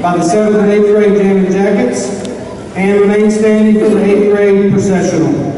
by the 7th and 8th grade Jammin' Jackets, and remain standing for the 8th grade processional.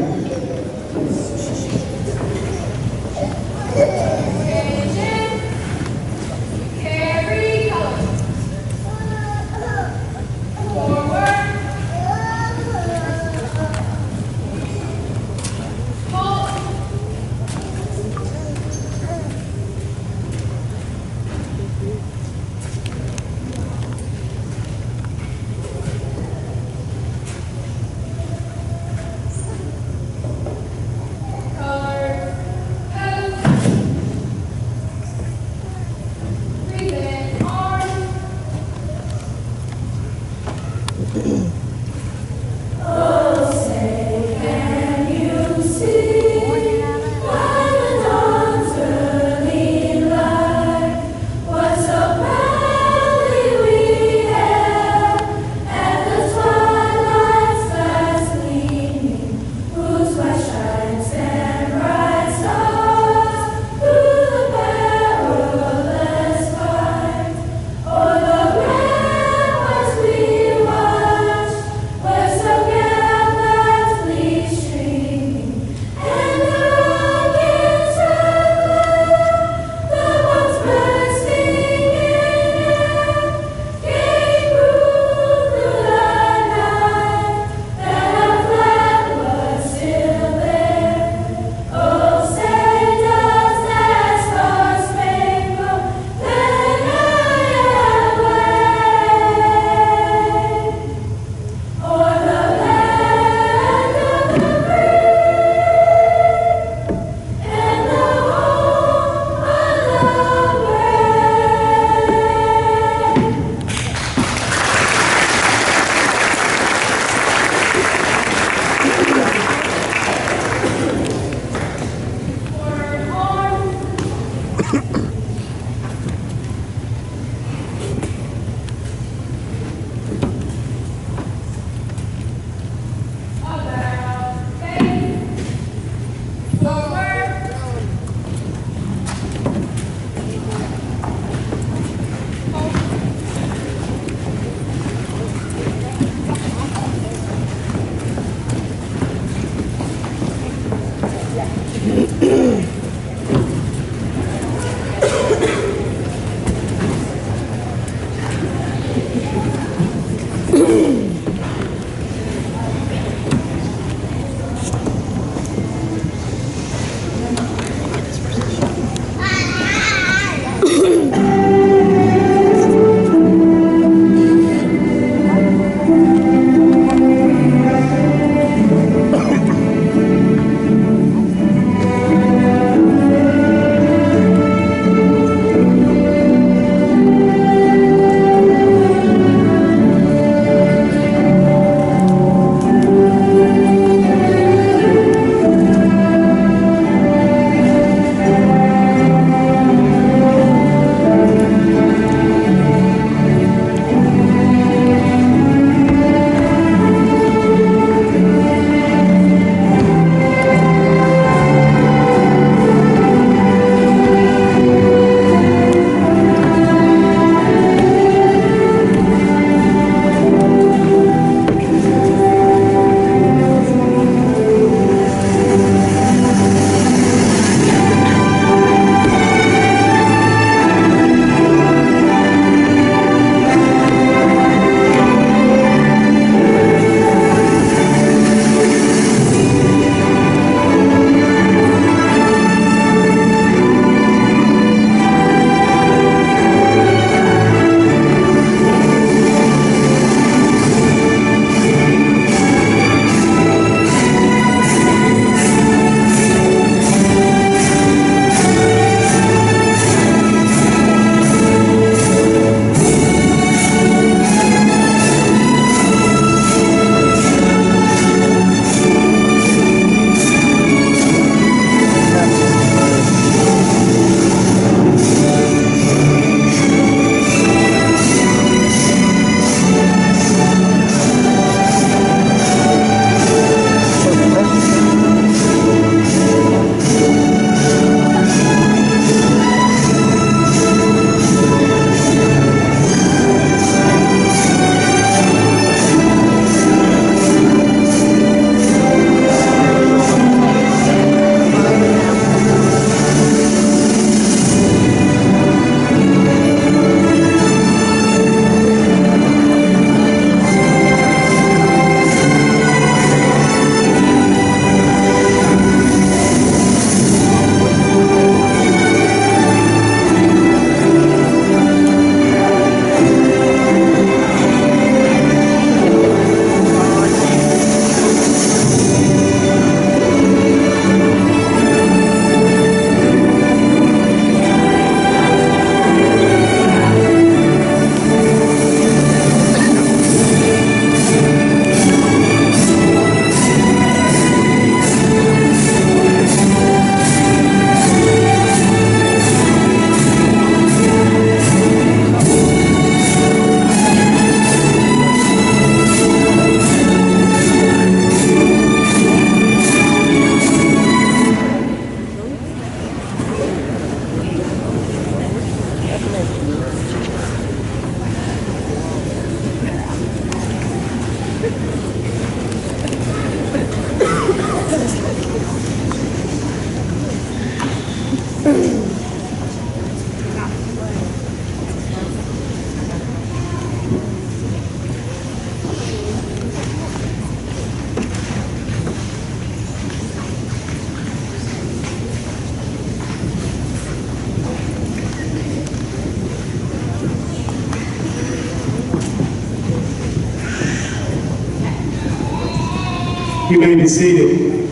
You may be seated.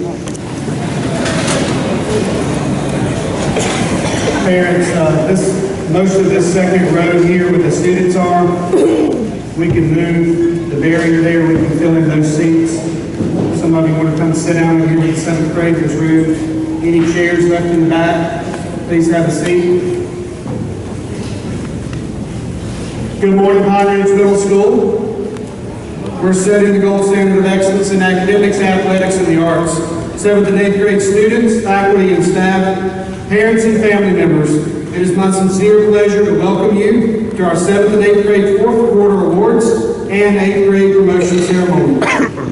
Parents, most of this second row here where the students are, we can move the barrier there, we can fill in those seats. Some of you want to come sit down here in the 7th graders room. Any chairs left in the back, please have a seat. Good morning, Pine Ridge Middle School. We're setting the gold standard of excellence in academics, athletics, and the arts. 7th and 8th grade students, faculty, and staff, parents, and family members, it is my sincere pleasure to welcome you to our 7th and 8th grade 4th quarter awards and 8th grade promotion ceremony.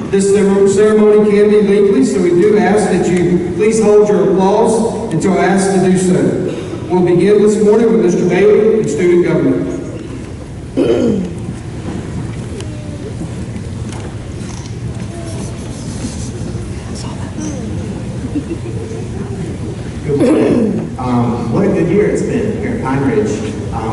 This ceremony can be lengthy, so we do ask that you please hold your applause until asked to do so. We'll begin this morning with Mr. Bailey and student government. Good morning. What a good year it's been here at Pine Ridge.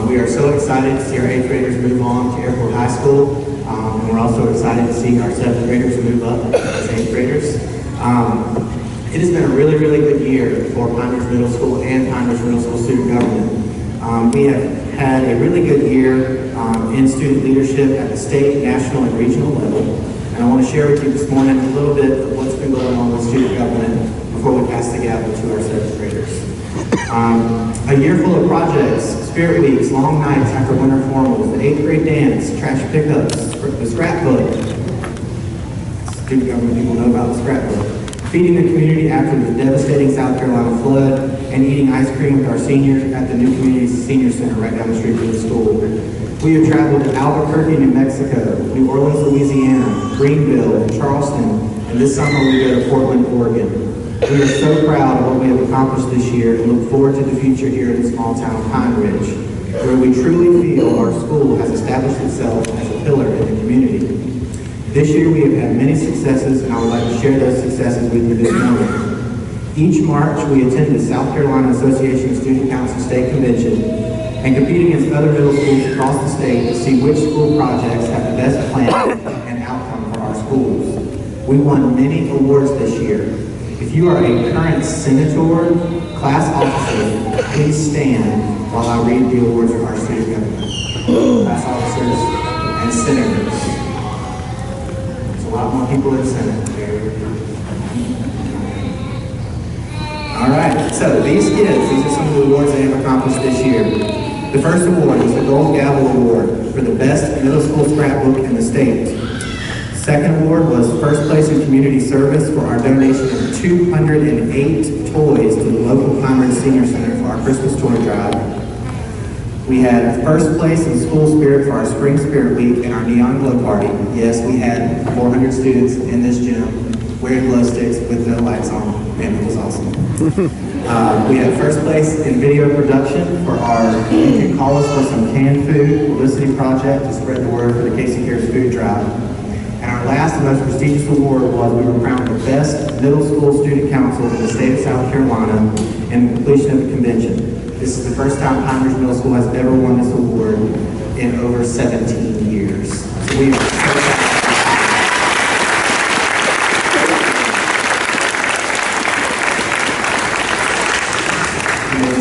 We are so excited to see our 8th graders move on to Airport High School, and we're also excited to see our 7th graders move up as 8th graders. It has been a really, really good year for Pine Ridge Middle School and Pine Ridge Middle School student government. We have had a really good year in student leadership at the state, national, and regional level. And I want to share with you this morning a little bit of what's been going on with student government before we pass the gavel to our 7th graders. A year full of projects, spirit weeks, long nights after winter formals, the 8th grade dance, trash pickups, the scrapbook. Student government people know about the scrapbook. Feeding the community after the devastating South Carolina flood, and eating ice cream with our seniors at the New Community Senior Center right down the street from the school. We have traveled to Albuquerque, New Mexico, New Orleans, Louisiana, Greenville, and Charleston, and this summer we go to Portland, Oregon. We are so proud of what we have accomplished this year and look forward to the future here in the small town of Pine Ridge, where we truly feel our school has established itself as a pillar in the community. This year we have had many successes, and I would like to share those successes with you this morning. Each March we attend the South Carolina Association of Student Council State Convention and compete against other middle schools across the state to see which school projects have the best plan and outcome for our schools. We won many awards this year. If you are a current senator, class officer, please stand while I read the awards for our student government. Class officers and senators. There's a lot more people in the Senate. All right, so these are some of the awards they have accomplished this year. The first award was the Gold Gavel Award for the best middle school scrapbook in the state. Second award was first place in community service for our donation of 208 toys to the local Pine Ridge Senior Center for our Christmas toy drive. We had first place in school spirit for our Spring Spirit Week and our Neon Glow Party. Yes, we had 400 students in this gym wearing glow sticks with no lights on, and it was awesome. We had first place in video production for our You Can Call Us for Some Canned Food publicity project to spread the word for the Casey Cares Food Drive. And our last and most prestigious award was we were crowned the best middle school student council in the state of South Carolina in the completion of the convention. This is the first time Pine Ridge Middle School has ever won this award in over 17 years. So we are so proud.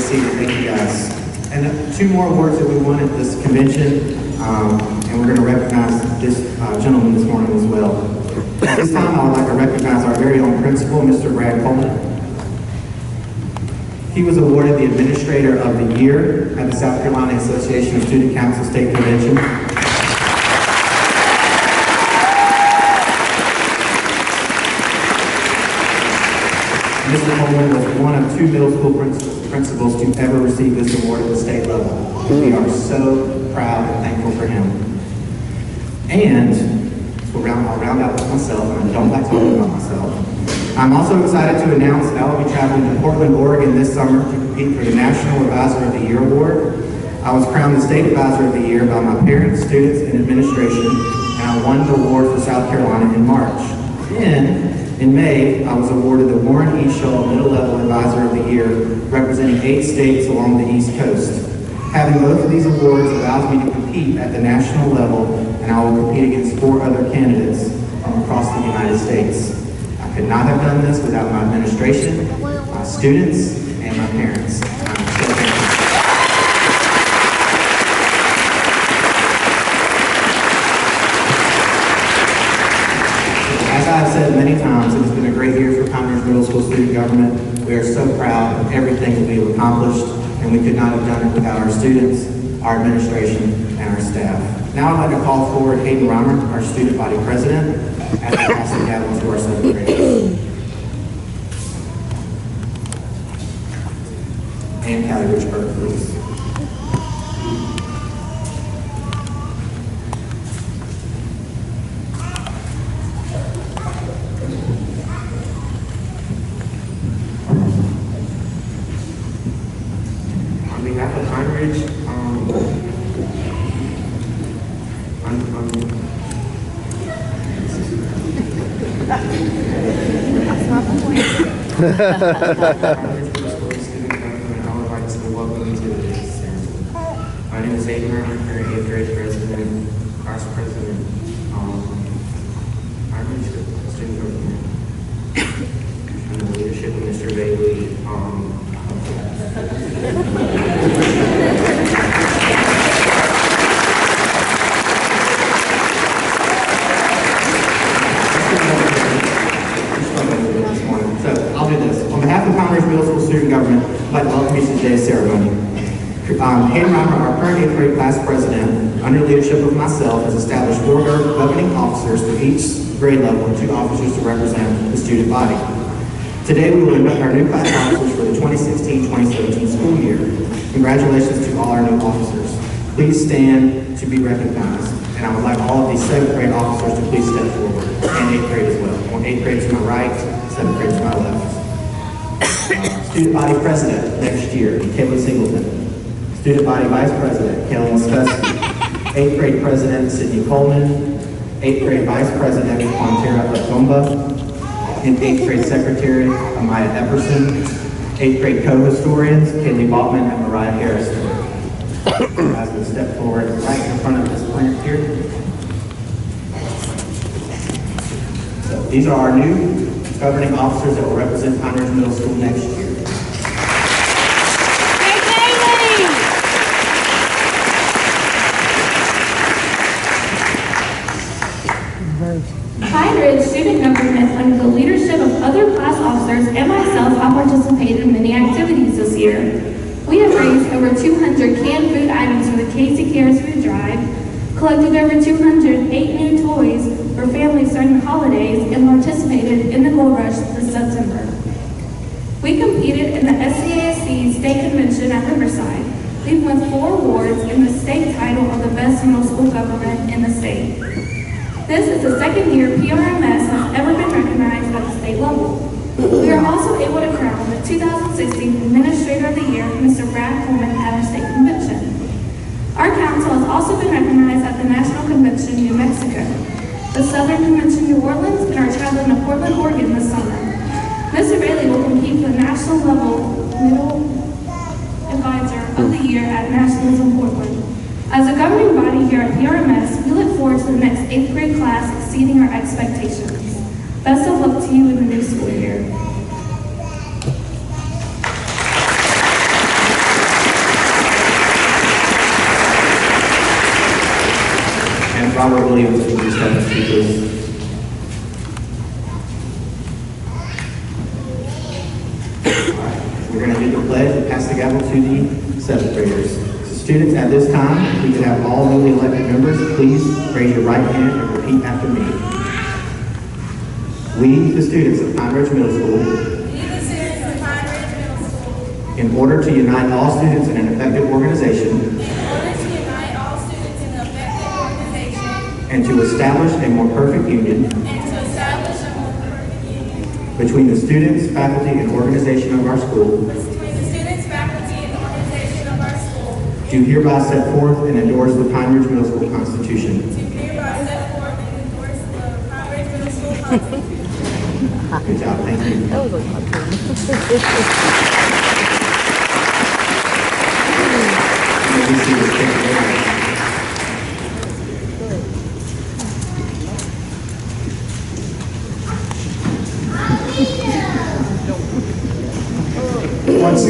Thank you guys. And 2 more awards that we won at this convention, and we're going to recognize this gentleman this morning as well. This time I would like to recognize our very own principal, Mr. Brad Coleman. He was awarded the Administrator of the Year at the South Carolina Association of Student Council State Convention. Mr. Coleman was one of 2 middle school principals to ever receive this award at the state level. We are so proud and thankful for him. And I'll round out with myself, and I don't like talking about myself. I'm also excited to announce that I will be traveling to Portland, Oregon this summer to compete for the National Advisor of the Year Award. I was crowned the State Advisor of the Year by my parents, students, and administration, and I won the award for South Carolina in March. Then, in May, I was awarded the Warren E. Shaw Middle Level Advisor of the Year, representing 8 states along the East Coast. Having both of these awards allows me to compete at the national level, and I will compete against 4 other candidates from across the United States. I could not have done this without my administration, my students, and my parents. I'm so thankful. As I've said many times, it has been a great year for Pine Ridge Middle School student government. We are so proud of everything that we have accomplished, and we could not have done it without our students, our administration, and our staff. Now I'd like to call forward Hayden Reimer, our student body president, as we pass the gavel to our seventh graders. And Callie Richburg, please. On behalf of Pine Ridge, That's not the point. My name is Hayden Reimer. I'm current 8th grade president, class president. I'm in student government under the leadership of Mr. Bailey. So I'll do this. On behalf of Pine Ridge Middle School student government, I'd like to welcome you to today's ceremony. Hayden Reimer, our current 8th grade class president, under the leadership of myself, has established 4 governing officers for each grade level and 2 officers to represent the student body. Today we will induct our new class officers for the 2016-2017 school year. Congratulations to all our new officers. Please stand to be recognized. And I would like all of these 7th grade officers to please step forward, and 8th grade as well. On 8th grade to my right, 7th grade to my left. Student body president next year, Kayla Singleton. Student body vice president, Kellen Skusky. 8th grade president, Sydney Coleman. 8th grade vice president, Quantera Latomba. And 8th grade secretary, Amaya Epperson. 8th grade co-historians, Kaylee Bachman and Mariah Harrison. As we step forward, right in front of this plant here. So these are our new governing officers that will represent Pine Ridge Middle School next year. Pine Ridge student government, under the leadership of other class officers and myself, have participated in many activities this year. We have raised over 200 canned food items for the Casey Cares Food Drive, collected over 208 new toys for families during the holidays, and participated in the Gold Rush this September. We competed in the SCASC State Convention at Riverside. We've won 4 awards and the state title of the best middle school government in the state. This is the 2nd year PRMS has ever been recognized at the state level. We are also able to crown the 2016 Administrator of the Year, Mr. Brad Coleman, at our state convention. Our council has also been recognized at the National Convention, New Mexico, the Southern Convention, New Orleans, and are traveling to Portland, Oregon this summer. Mr. Bailey will compete for the national level Middle Advisor of the Year at Nationals in Portland. As a governing body here at PRMS, we look forward to the next 8th grade class exceeding our expectations. Best of luck to you in the new school year. And Robert Williams will be stepping to please. We're going to do the pledge and pass the gavel to the 7th graders. Students, at this time, if we could have all newly elected members, please raise your right hand and repeat after me. We, the students of Pine Ridge Middle School, in order to unite all students in an effective organization, and to establish a more perfect union, between the students, faculty, and organization of our school, do hereby set forth and endorse the Pine Ridge Middle School Constitution. Good job, thank you. That was a hard one.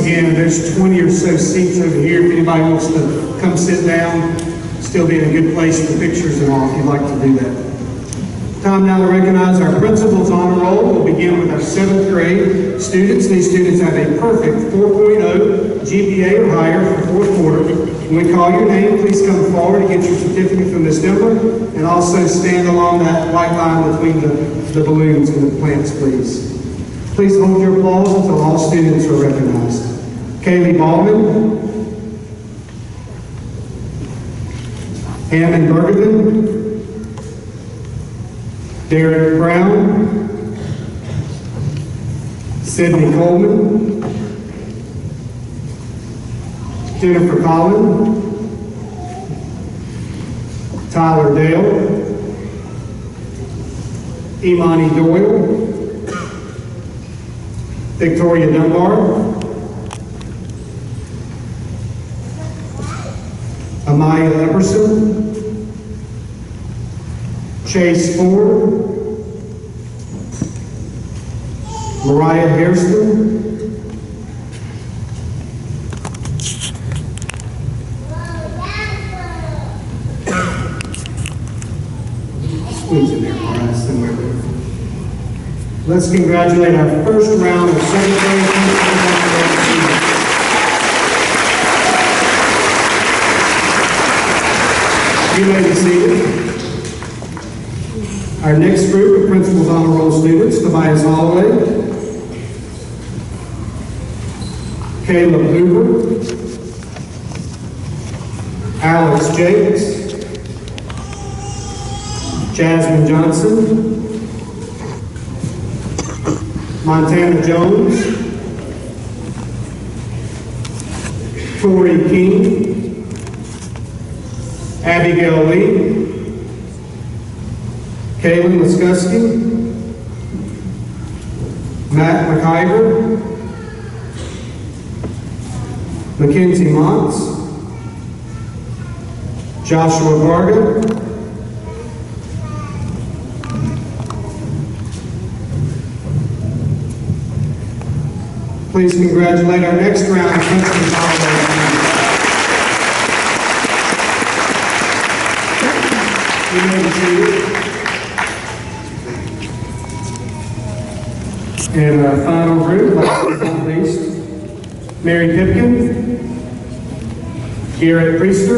again, there's 20 or so seats over here. If anybody wants to come sit down, still be in a good place for pictures and all, if you'd like to do that. Time now to recognize our principals honor roll. We'll begin with our 7th grade students. These students have a perfect 4.0 GPA or higher for 4th quarter. When we call your name, please come forward and get your certificate from Ms. Denver, and also stand along that white line between the balloons and the plants, please. Please hold your applause until all students are recognized. Kaylee Baldwin, Hammond Bergerton, Derek Brown, Sydney Coleman, Jennifer Collin, Tyler Dale, Imani Doyle, Victoria Dunbar, Amaya Epperson, Chase Ford, Mariah Hairston, squeeze in there, Mariah, somewhere there. Let's congratulate our first round of 7th grade students. You may be seated. Our next group of Principal's Honor Roll students, Tobias Holloway, Caleb Hoover, Alex Jakes, Jasmine Johnson, Montana Jones, Tori King, Abigail Lee, Kaylin Wiskuski, Matt McIver, Mackenzie Montz, Joshua Varga, please congratulate our next round of Principal's Honor Roll. You may be seated. And our final group, last but not least, Mary Pipkin, Garrett Priester,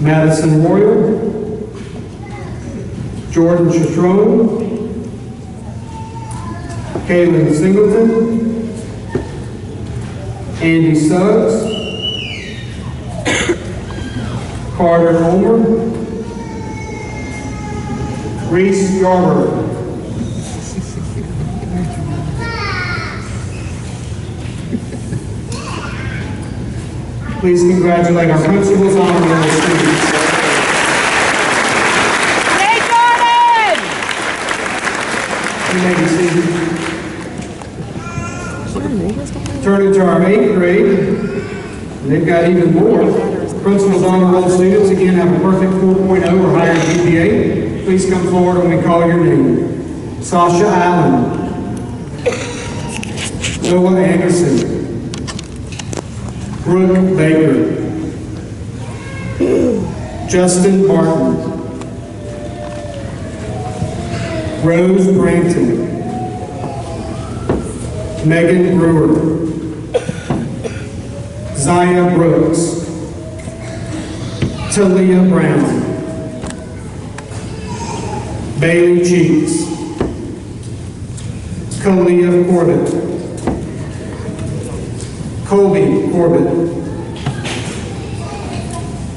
Madison Royal, Jordan Chatrone, Kaylin Singleton, Andy Suggs, Carter Homer, Reese Yarborough. Please congratulate our Principal's Honor Roll students. Hey, Jordan! You may be seated. Turning to our 8th grade, and they've got even more. Principal's Honor Roll students again have a perfect 4.0 or higher GPA. Please come forward when we call your name. Sasha Allen, Noah Anderson, Brooke Baker, Justin Martin, Rose Branton, Megan Brewer, Zaya Brooks, Talia Brown, Bailey Cheeks, Kalia Corbett, Colby Corbett,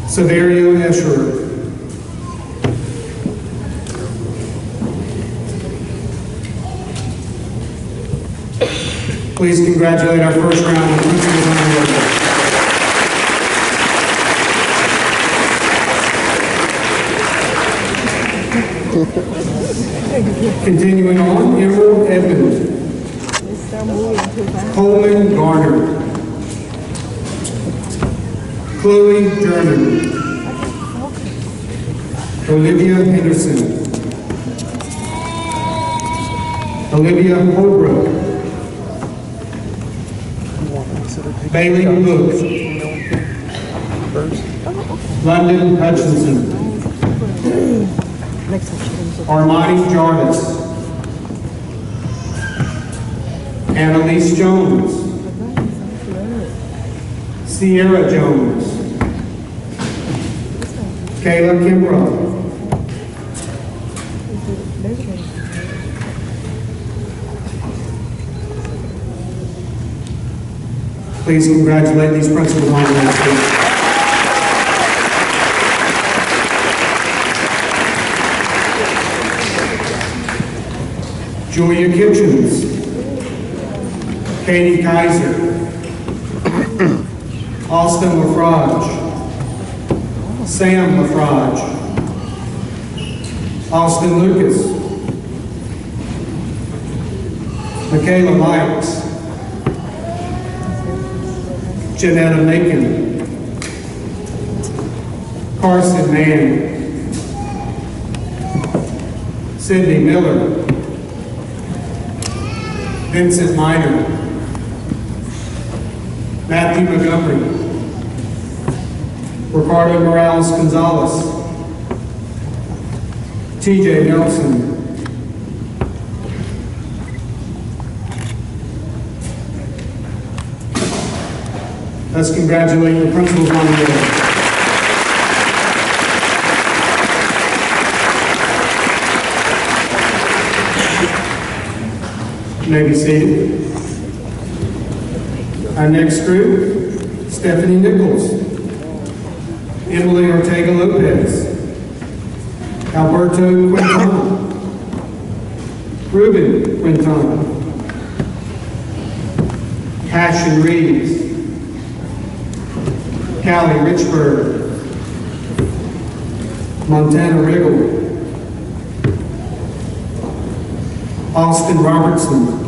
Severio Escher, please congratulate our first round of Principal's Honor Roll. Continuing on, Emerald Edmond, Coleman Garner, Chloe German, Olivia Henderson, Olivia Holbrook, Bailey Hook, London Hutchinson, Armani Jarvis, Annalise Jones, Sierra Jones, Kayla Kimbrough, please congratulate these principals on their speech. Julia Kitchens, Katie Kaiser, Austin LaFrage, Sam LaFrage, Austin Lucas, Michaela Mikes, Janetta Macon, Carson Mann, Sydney Miller, Vincent Miner, Matthew Montgomery, Ricardo Morales Gonzalez, TJ Nelson, let's congratulate the principals on the day. You may be seated. Our next group, Stephanie Nichols, Emily Ortega Lopez, Alberto Quintana, Ruben Quintana, Passion Reeves, Callie Richburg, Montana Riggle, Austin Robertson,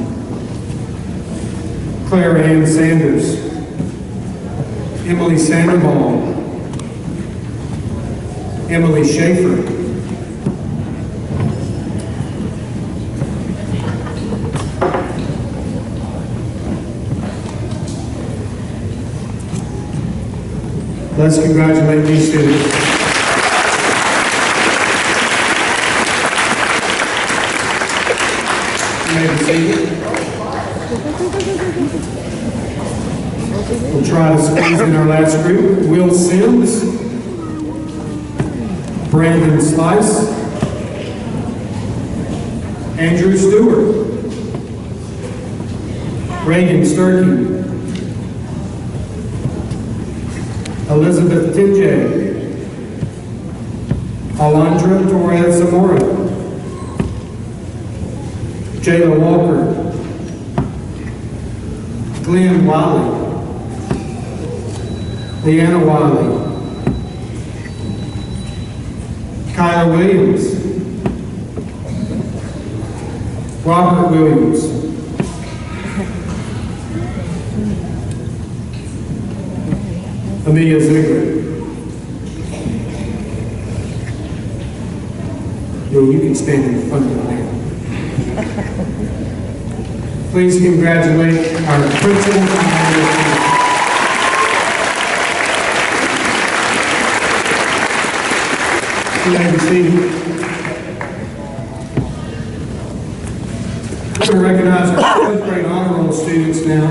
Claire Ann Sanders, Emily Sandoval, Emily Schaefer, let's congratulate these students. You may be seated. We'll try to squeeze in our last group. Will Sims, Brandon Slice, Andrew Stewart, Reagan Sturkey, Elizabeth Tinjay, Alondra Torres Zamora, Jayla Walker, Glenn Wiley, Leanna Wiley, Kyla Williams, Robert Williams, Amelia Ziegler. You can stand in front of there. Please congratulate our principals and you may be seated. We're going to recognize our 7th grade honor roll students now.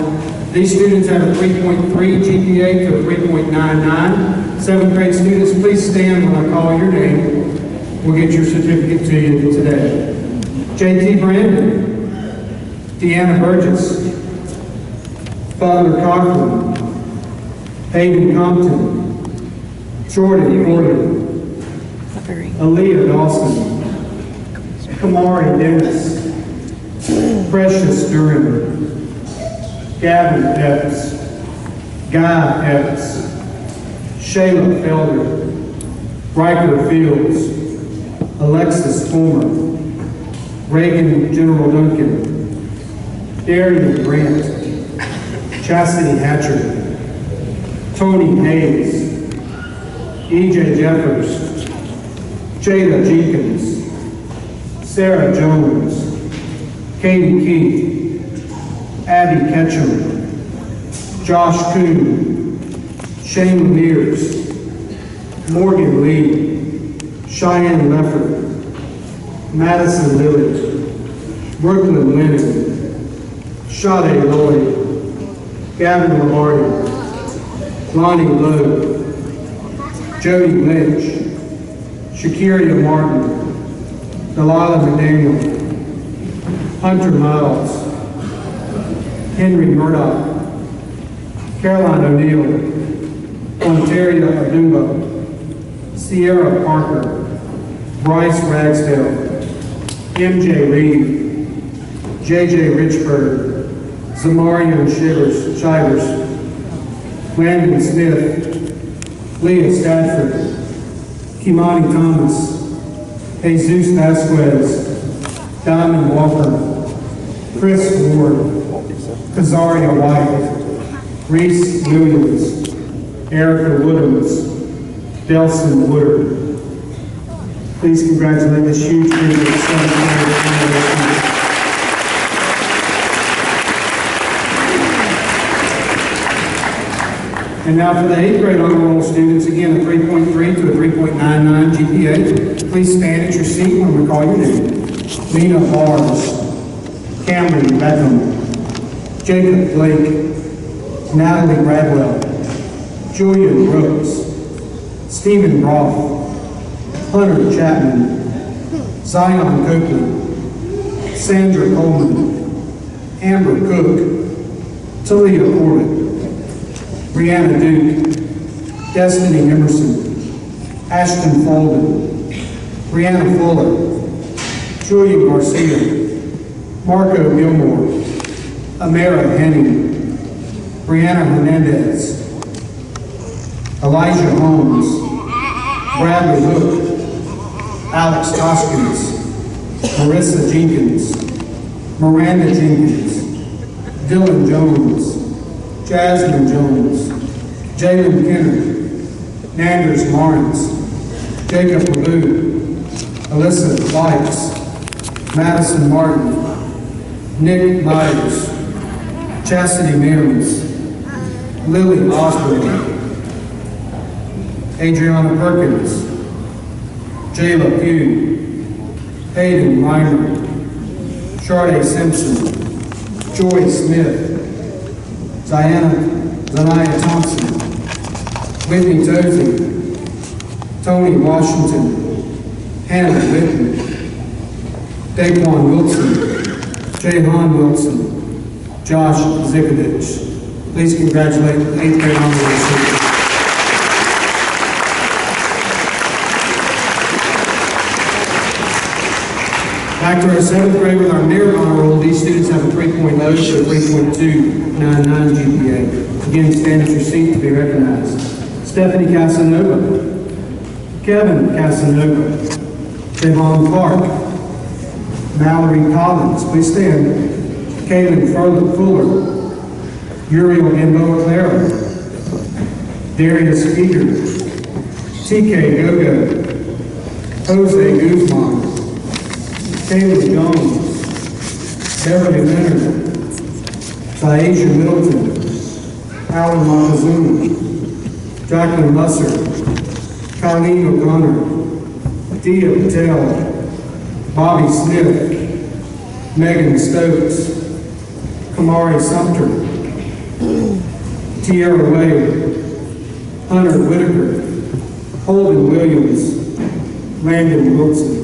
These students have a 3.3 GPA to a 3.99. 7th grade students, please stand when I call your name. We'll get your certificate to you today. JT Brandon, Deanna Burgess, Father Cochran, Hayden Compton, Jordan Gordon, Aaliyah Dawson, Kamari Dennis, Precious Durham, Gavin Epps, Guy Epps, Shayla Felder, Riker Fields, Alexis Fulmer, Reagan General Duncan, Darian Grant, Chastity Hatcher, Tony Hayes, EJ Jeffers, Jada Jenkins, Sarah Jones, Katie Keith, Abby Ketchum, Josh Kuhn, Shane Mears, Morgan Lee, Cheyenne Leffert, Madison Lilly, Brooklyn Lennon, Sade Lloyd, Gavin Lombardi, Lonnie Lowe, Jody Lynch, Shakiria Martin, Delilah McDaniel, Hunter Miles, Henry Murdoch, Caroline O'Neill, Ontaria Adumba, Sierra Parker, Bryce Ragsdale, MJ Reed, JJ Richburg, Zamarian Shivers, Landon Smith, Leah Stadford, Kimani Thomas, Jesus Vasquez, Diamond Walker, Chris Ward, Kazaria White, Reese Williams, Erica Woodams, Delson Woodard. Please congratulate this huge group of 7th grade. And now for the 8th grade honor roll students, again a 3.3 to a 3.99 GPA. Please stand at your seat when we call your name. Lena Bars, Cameron Beckham, Jacob Blake, Natalie Bradwell, Julian Brooks, Stephen Roth, Hunter Chapman, Zion Copeland, Sandra Coleman, Amber Cook, Talia Corbett, Brianna Duke, Destiny Emerson, Ashton Folden, Brianna Fuller, Julia Garcia, Marco Gilmore, Amara Henning, Brianna Hernandez, Elijah Holmes, Bradley Hook, Alex Toskins, Marissa Jenkins, Miranda Jenkins, Dylan Jones, Jasmine Jones, Jalen Kenner, Nanders Lawrence, Jacob Ledoux, Alyssa Lights, Madison Martin, Nick Myers, Chastity Mims, Lily Osborne, Adriana Perkins, Jayla Pugh, Hayden Miner, Sharday Simpson, Joy Smith, Zanaya Thompson, Whitney Tozy, Tony Washington, Hannah Whitten, Daquan Wilson, Jahan Wilson, Josh Zikovich. Please congratulate the 8th grade honor roll students. Back to our 7th grade with our merit honor roll. These students have a 3.0 to a 3.299 GPA. Again, stand at your seat to be recognized. Stephanie Casanova, Kevin Casanova, Devon Clark, Mallory Collins, please stand. Kaylin Fuller, Uriel Gamboa Clara, Darius Eager, TK Gogo, Jose Guzman, Caleb Jones, Beverly Leonard, Taisha Middleton, Alan Montezuma, Jacqueline Musser, Colleen O'Connor, Dia Patel, Bobby Smith, Megan Stokes, Kamari Sumter, Tierra Wade, Hunter Whitaker, Holden Williams, Landon Wilson.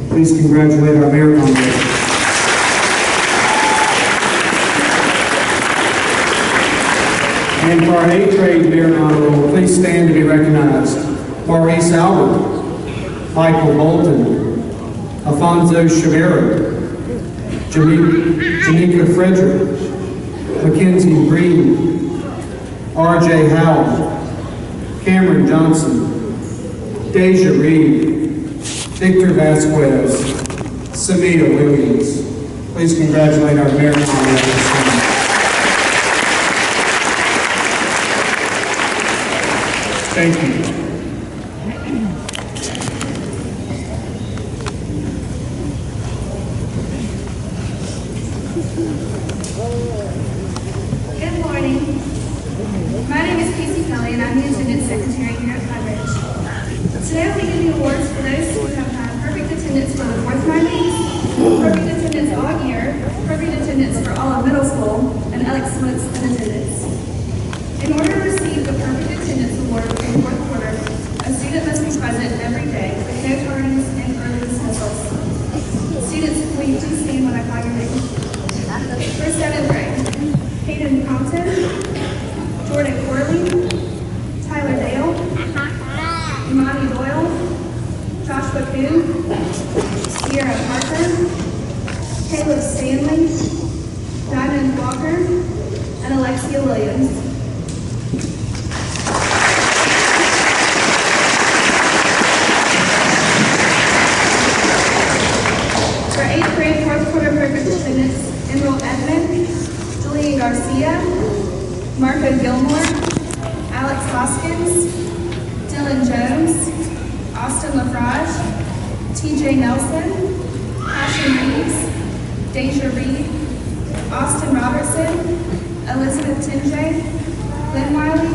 Please congratulate our merit honor roll. And for our 8th grade merit honor roll, please stand to be recognized. Maurice Albert, Michael Bolton, Alfonso Chavera, Janika Frederick, Mackenzie Green, R.J. Howell, Cameron Johnson, Deja Reed, Victor Vasquez, Samia Williams. Please congratulate our merit honor roll students. Thank you. Good morning. attendance for the fourth graders, perfect attendance all year, perfect attendance for all of middle school, and excellence in attendance. In order to receive the perfect attendance award for the fourth quarter, a student must be present every day with no tardies and early dismissals. Students, will you please stand when I call your name? For seventh grade, Hayden Compton, Jordan Corley, Tyler Dale, Imani Doyle, Joshua Kuhn, Sierra Parker, Caleb Stanley, Diamond Walker, and Alexia Williams. For eighth grade fourth quarter perfect attendance, enroll Edmund, Julian Garcia, Marco Gilmore, Alex Hoskins, Dylan Jones, Austin LaFrage, TJ Nelson, Ashley Reeves, Deja Reed, Austin Robertson, Elizabeth Tinjay, Lynn Wiley,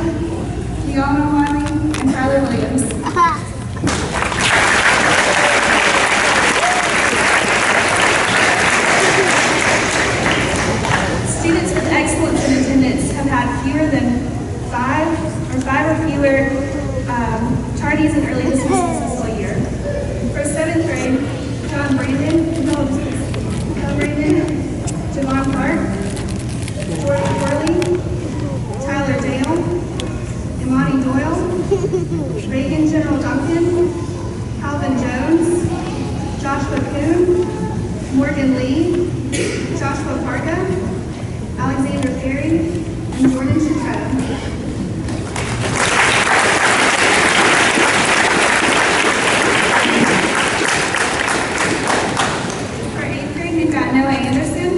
Leona Wiley, and Tyler Williams. Students with excellence in attendance have had fewer than five or fewer tardies and early dismissals this whole year. For seventh grade, John Brandon, Javon Park, Jordan Corley, Tyler Dale, Imani Doyle, Reagan General Duncan, Calvin Jones, Joshua Kuhn, Morgan Lee, Joshua Parga, Alexander Perry, and Jordan Chitrell. For eighth grade, we've got Noah Anderson,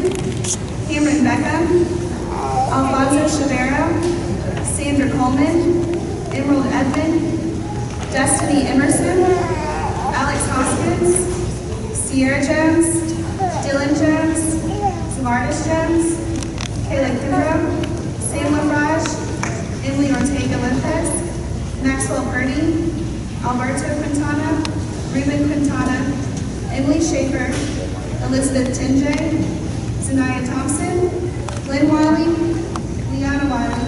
Cameron Beckham, Alfonso Chavero, Sandra Coleman, Emerald Edmond, Destiny Emerson, Alex Hoskins, Sierra Jones, Dylan Jones, Savardis Jones, Kayla Kibro, Sam LaFrage, Emily Ortega Lopez, Maxwell Purdy, Alberto Quintana, Ruben Quintana, Emily Schaefer, Elizabeth Tinjay, Zanaya Thompson, Lynn Wiley, Leona Wiley,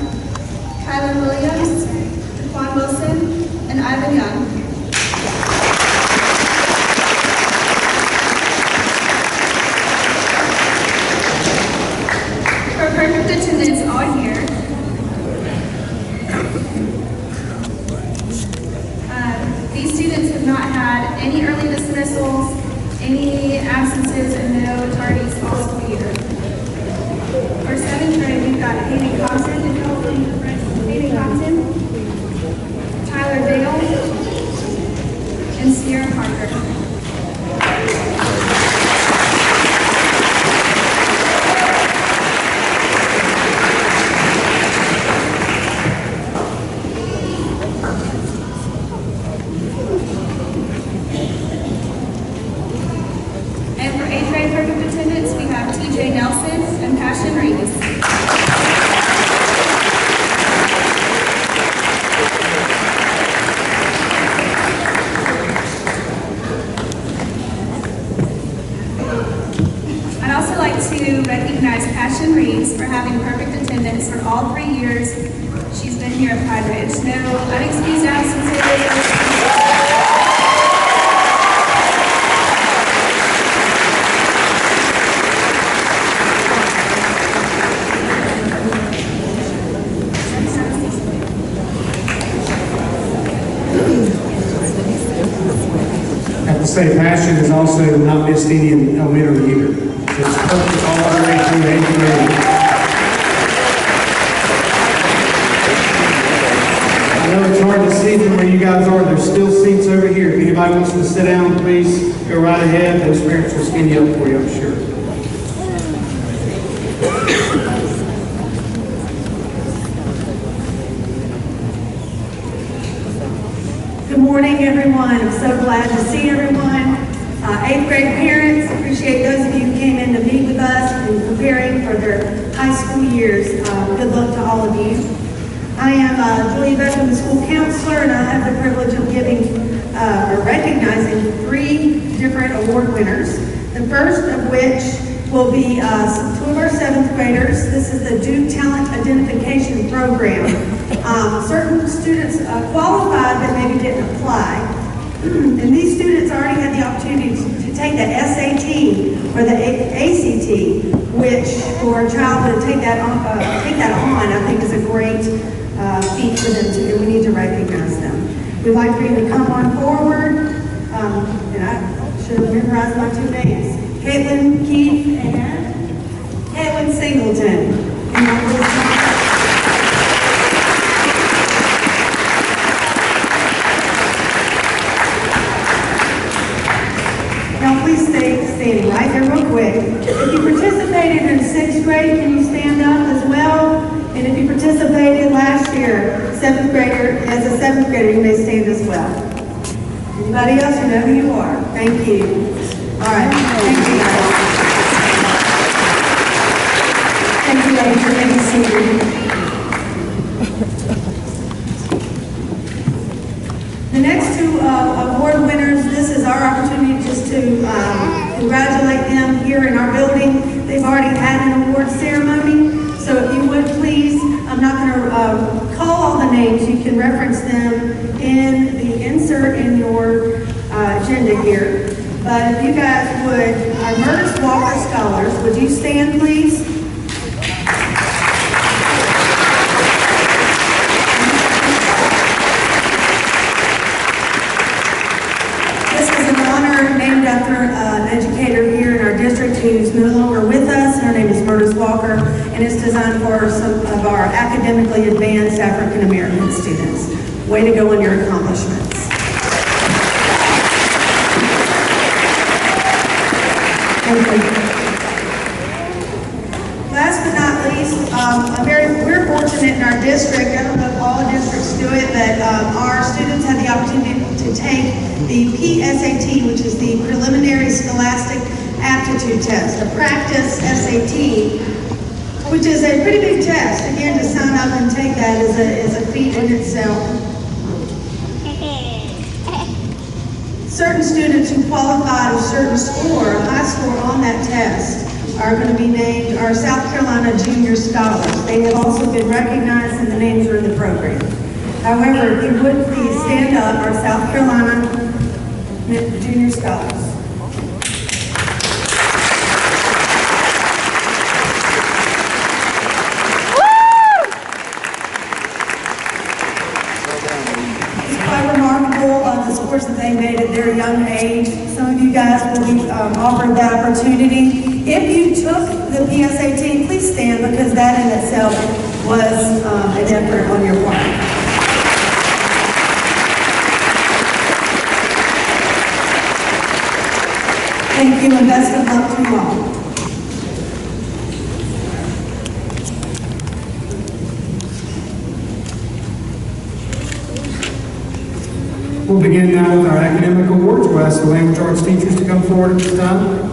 Kyler Williams, Daquan Wilson, and Ivan Young. For perfect attendance all year, these students have not had any early dismissals, any absences, and no tardies all school year. For seventh grade, we've got Hayden Compton, Tyler Dale, and Sierra Parker. And for eighth grade perfect attendance, we have TJ Nelson and Passion Reeves. I'd also like to recognize Passion Reeves for having perfect attendance for all 3 years she's been here at Pine Ridge. No unexcused absences. I have to say, Passion has also not missed any in elementary either. It's perfect all the way through the eighth grade. I know it's hard to see from where you guys are. There's still seats over here. If anybody wants to sit down, please go right ahead. Those parents will skin you up for you, I'm sure. Good morning, everyone. I'm so glad to see everyone. Eighth grade parents, appreciate those of you who came in to meet with us and preparing for their high school years. Good luck to all of you. I am Julia Beckham, the school counselor, and I have the privilege of giving or recognizing 3 different award winners. The first of which will be two of our 7th graders. This is the Duke Talent Identification Program. Certain students qualified but maybe didn't apply. And these students already had the opportunity to take the SAT or the ACT, which for a child to take that on, I think is a great feat for them to do. We need to recognize them. We'd like for you to come on forward. And I should have memorized my 2 names. Caitlin Keith and Caitlin Singleton. Now please stay standing right there real quick. If you participated in 6th grade, can you stand up as well? And if you participated last year, 7th grader, as a 7th grader, you may stand as well. Anybody else, you know who you are. Thank you. All right. Thank you, guys. Thank you, ladies, for being seated. The next 2 award winners, this is our opportunity just to congratulate them here in our building. They've already had an award ceremony, so if you would please, I'm not going to call all the names. You can reference them in the insert in your agenda here. But if you guys would, our Murtis Walker Scholars, would you stand please? This is an honor named after an educator here in our district who's no longer with us. Her name is Murtis Walker, and it's designed for some of our academically advanced African American students. Way to go on your accomplishments. Last but not least, we're fortunate in our district. I don't know if all districts do it, but our students had the opportunity to take the PSAT, which is the Preliminary Scholastic Aptitude Test, a practice SAT, which is a pretty big test. Again, to sign up and take that is a feat in itself. Certain students who qualified a certain score, a high score on that test, are going to be named our South Carolina Junior Scholars. They have also been recognized and the names are in the program. However, if you would please stand up, our South Carolina Junior Scholars. The scores that they made at their young age. Some of you guys will be offered that opportunity. If you took the PSAT, please stand because that in itself was an effort on your part. Thank you and best of luck to you all. We'll begin now with our academic awards. We'll ask the language arts teachers to come forward at this time.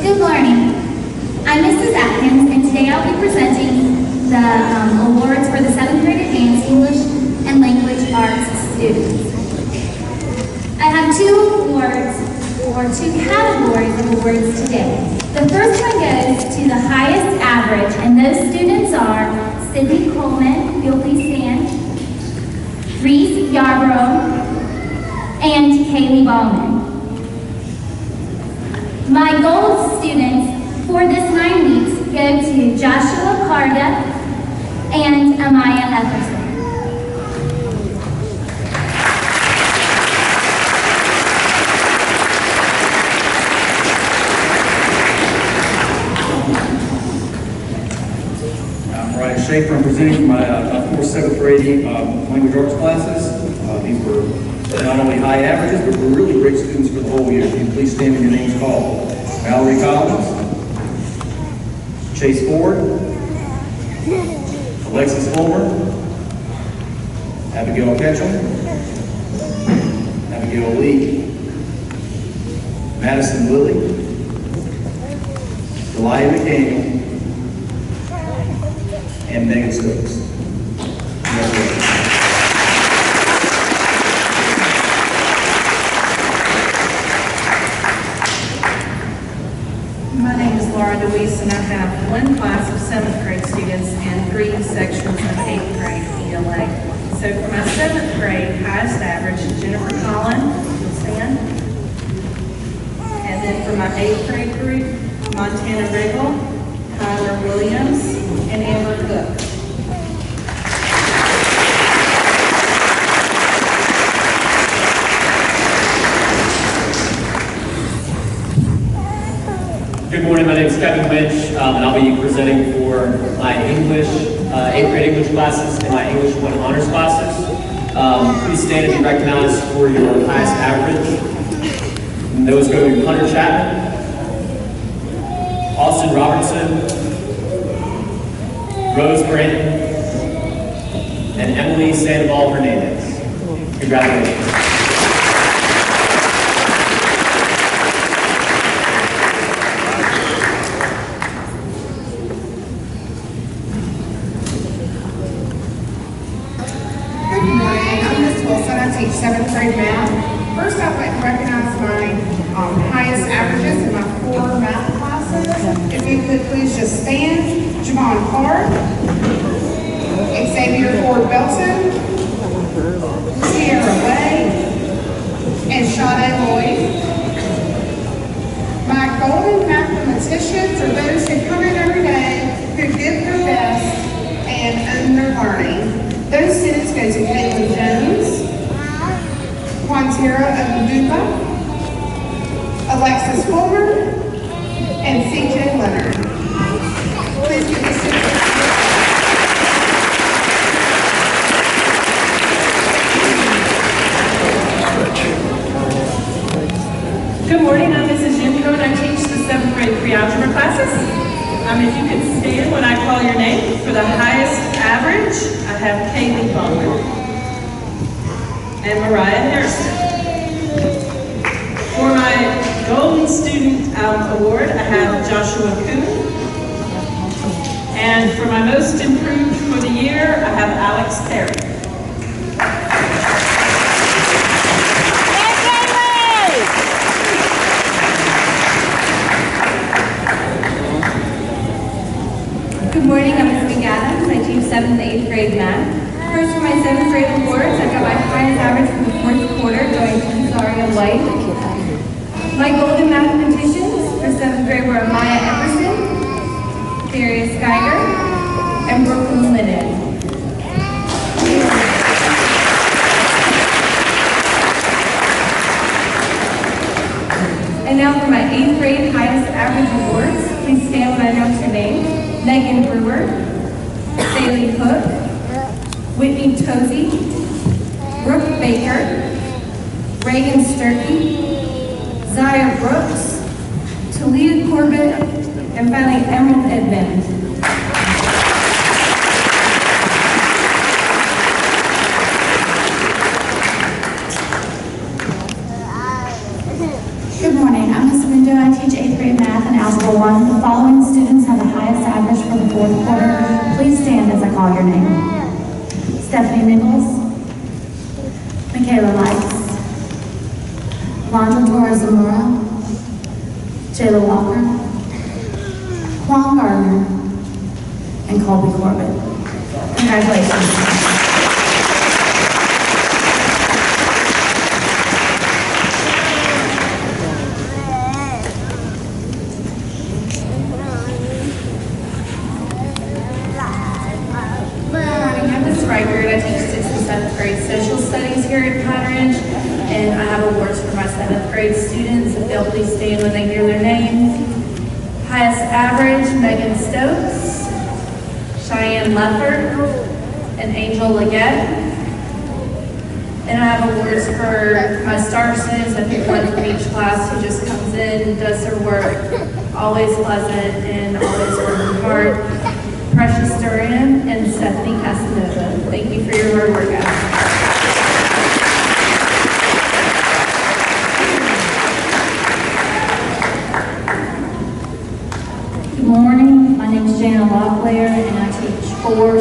Good morning. I'm Mrs. Atkins, and today I'll be presenting the awards for the 7th grade advanced English and language arts students. I have 2 awards, or 2 categories of awards today. The first one goes to the highest average, and those students are Sydney Coleman, if you'll please stand, Reese Yarborough, and Kaylee Ballman. My gold students for this 9 weeks go to Joshua Carga and Amaya Epperson. I'm Ryan Schaefer. I'm presenting for my 4th, 7th grade language arts classes. These were not only high averages, but were really great students for the whole year. If you please stand when your name's called. Valerie Collins, Chase Ford, Alexis Fulmer, Abigail Ketchum, Abigail Lee, Madison Lilly, Delia McDaniel, and Megan Stokes. Congratulations. My name is Laura DeWeese, and I have one class of 7th grade students and 3 sections of 8th grade ELA. So for my 7th grade, highest average, Jennifer Collin, you'll stand. And then for my 8th grade group, Montana Riggle, Tyler Williams, and Amber Cook. Good morning, my name is Kevin Lynch, and I'll be presenting for my English, 8th grade English classes and my English 1 honors classes. Please stand and be recognized for your highest average. And those go to Hunter Chapman, Austin Robertson, Rose Brandon, and Emily Sandoval Hernandez. Congratulations. Teach 7th grade math. First, I'd like to recognize my highest averages in my 4 math classes. If you could please just stand. Javon Clark, Xavier Ford Belton, Sierra Way, and Sade Lloyd. My golden mathematicians are those who come in every day, who give their best, and own their learning. Those students go to Caitlin Jones, Quantera Abuduba, Alexis Coleman, and CJ Leonard. Please give the students. Good morning, I'm Mrs. Jimco, and I teach the 7th grade pre-algebra classes. If you could stand when I call your name. For the highest average, I have Kaylee Bowman and Mariah Harrison. For my Golden Student Award, I have Joshua Kuhn. And for my Most Improved for the year, I have Alex Perry. Good morning, I'm Ms. McAdams. I teach 7th and 8th grade math. First, for my 7th grade awards, I got my highest average for the 4th quarter going to Zaria White. My golden mathematicians for 7th grade were Maya Everson, Darius Geiger, and Brooklyn Lennon. And now for my 8th grade highest average awards, please stand when I announce your name. Megan Brewer, Bailey Hook, Whitney Tozy, Brooke Baker, Reagan Sturkey, Zaya Brooks, Talia Corbett, and finally Emerald Edmond. Good morning, I'm Ms. Mundo. I teach 8th grade math and Algebra 1. The following students have the highest average for the 4th quarter. Please stand as I call your name. Stephanie Nichols, Michaela Lights, Londra Torres Zamora, Jayla Walker, Quan Gardner, and Colby Corbett. Congratulations. I teach 6th and 7th grade social studies here at Pine Ridge, and I have awards for my 7th grade students. If they'll please stand when they hear their names. Highest average, Megan Stokes, Cheyenne Leffert, and Angel Leggett. And I have awards for my star students. I pick one from each class who just comes in and does their work, always pleasant and always working hard. Precious Durian and Stephanie Casanova. Thank you for your hard work, guys.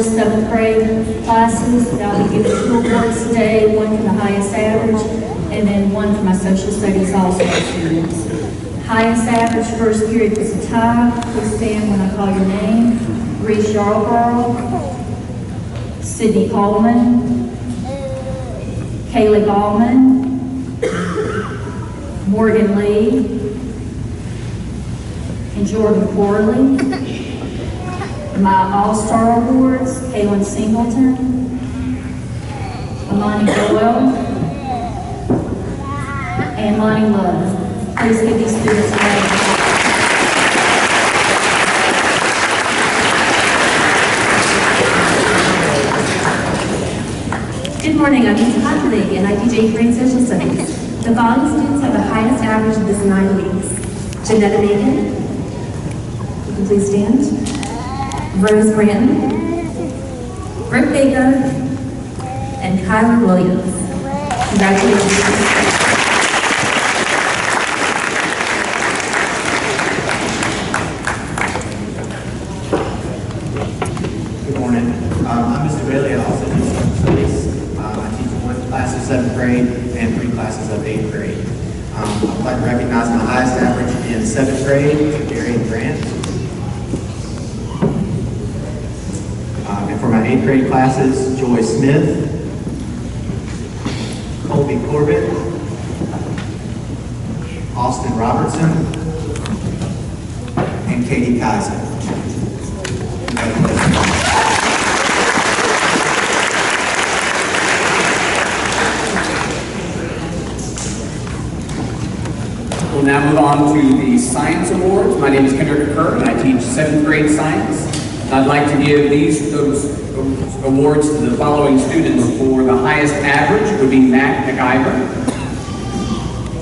7th grade classes that I'll be giving 2 awards today, one for the highest average, and then one for my social studies also students. Highest average first period was a tie. Please stand when I call your name. Reese Yarborough, Sydney Coleman, Kaylee Ballman, Morgan Lee, and Jordan Corley. My All-Star Awards, Kaylin Singleton, Amani Doyle, and Lonnie Love. Please give these students a round. Good morning, I'm Lisa Hockley, and I teach 8th grade social studies. The following students have the highest average of this 9 weeks. Janetta Megan, you can please stand. Rose Branton, Brooke Baker, and Kyler Williams. Congratulations. Good morning. I'm Mr. Bailey. I also teach social studies. I teach 1 class of 7th grade and 3 classes of 8th grade. I'd like to recognize my highest average in 7th grade, Darian Grant. And for my 8th grade classes, Joy Smith, Colby Corbett, Austin Robertson, and Katie Kaiser. We'll now move on to the Science Awards. My name is Kendrick Kerr, and I teach 7th grade science. I'd like to give those awards to the following students. For the highest average would be Mac McIver.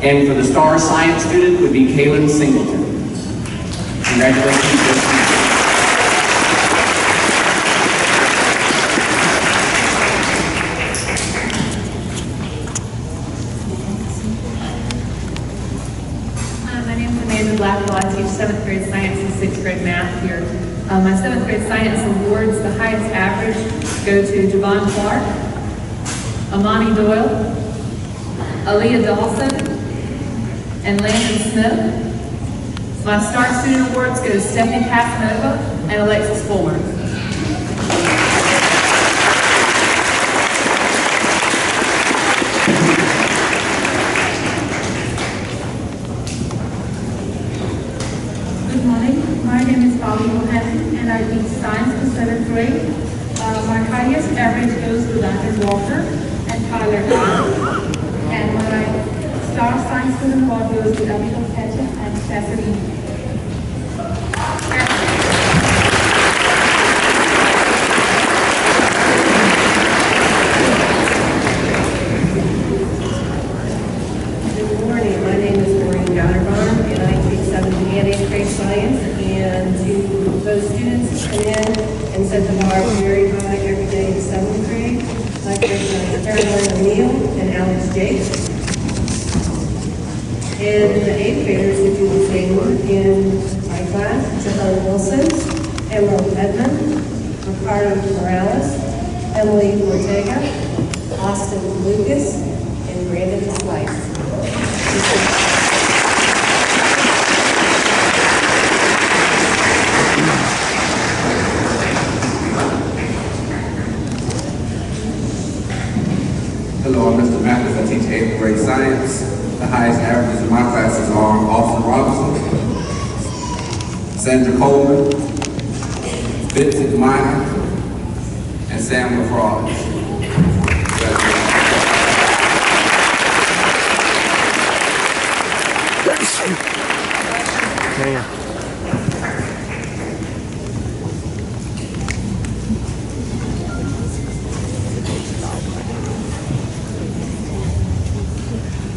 And for the star science student would be Kaylin Singleton. Congratulations. My name is Amanda Blackwell. I teach 7th grade science and 6th grade math here. My 7th grade science awards, the highest average, go to Javon Clark, Amani Doyle, Aaliyah Dawson, and Landon Smith. My star student awards go to Stephanie Casanova and Alexis Fuller. Good morning. My name is Bobby Mohan, and I teach science for 7th grade. My highest average goes to Landon Walker and Tyler Allen. And my star science student award goes to Abigail Ketchum and Cassidy. Good morning. My name is Maureen Donnerbaum, and I teach 7th and 8th grade science. And to those students who come in and set the bar very high every day in 7th grade, like Caroline O'Neill and Alex Jake. And the 8th graders who do the same work in my class, Jahon Wilson, Emerald Edmond, Ricardo Morales, Emily Ortega, Austin Lucas, and Brandon Slice. Hello, I'm Mr. Mathis. I teach 8th grade science. The highest averages in my classes are Austin Robinson, Sandra Coleman, Vincent Minor, and Sam LaFrage.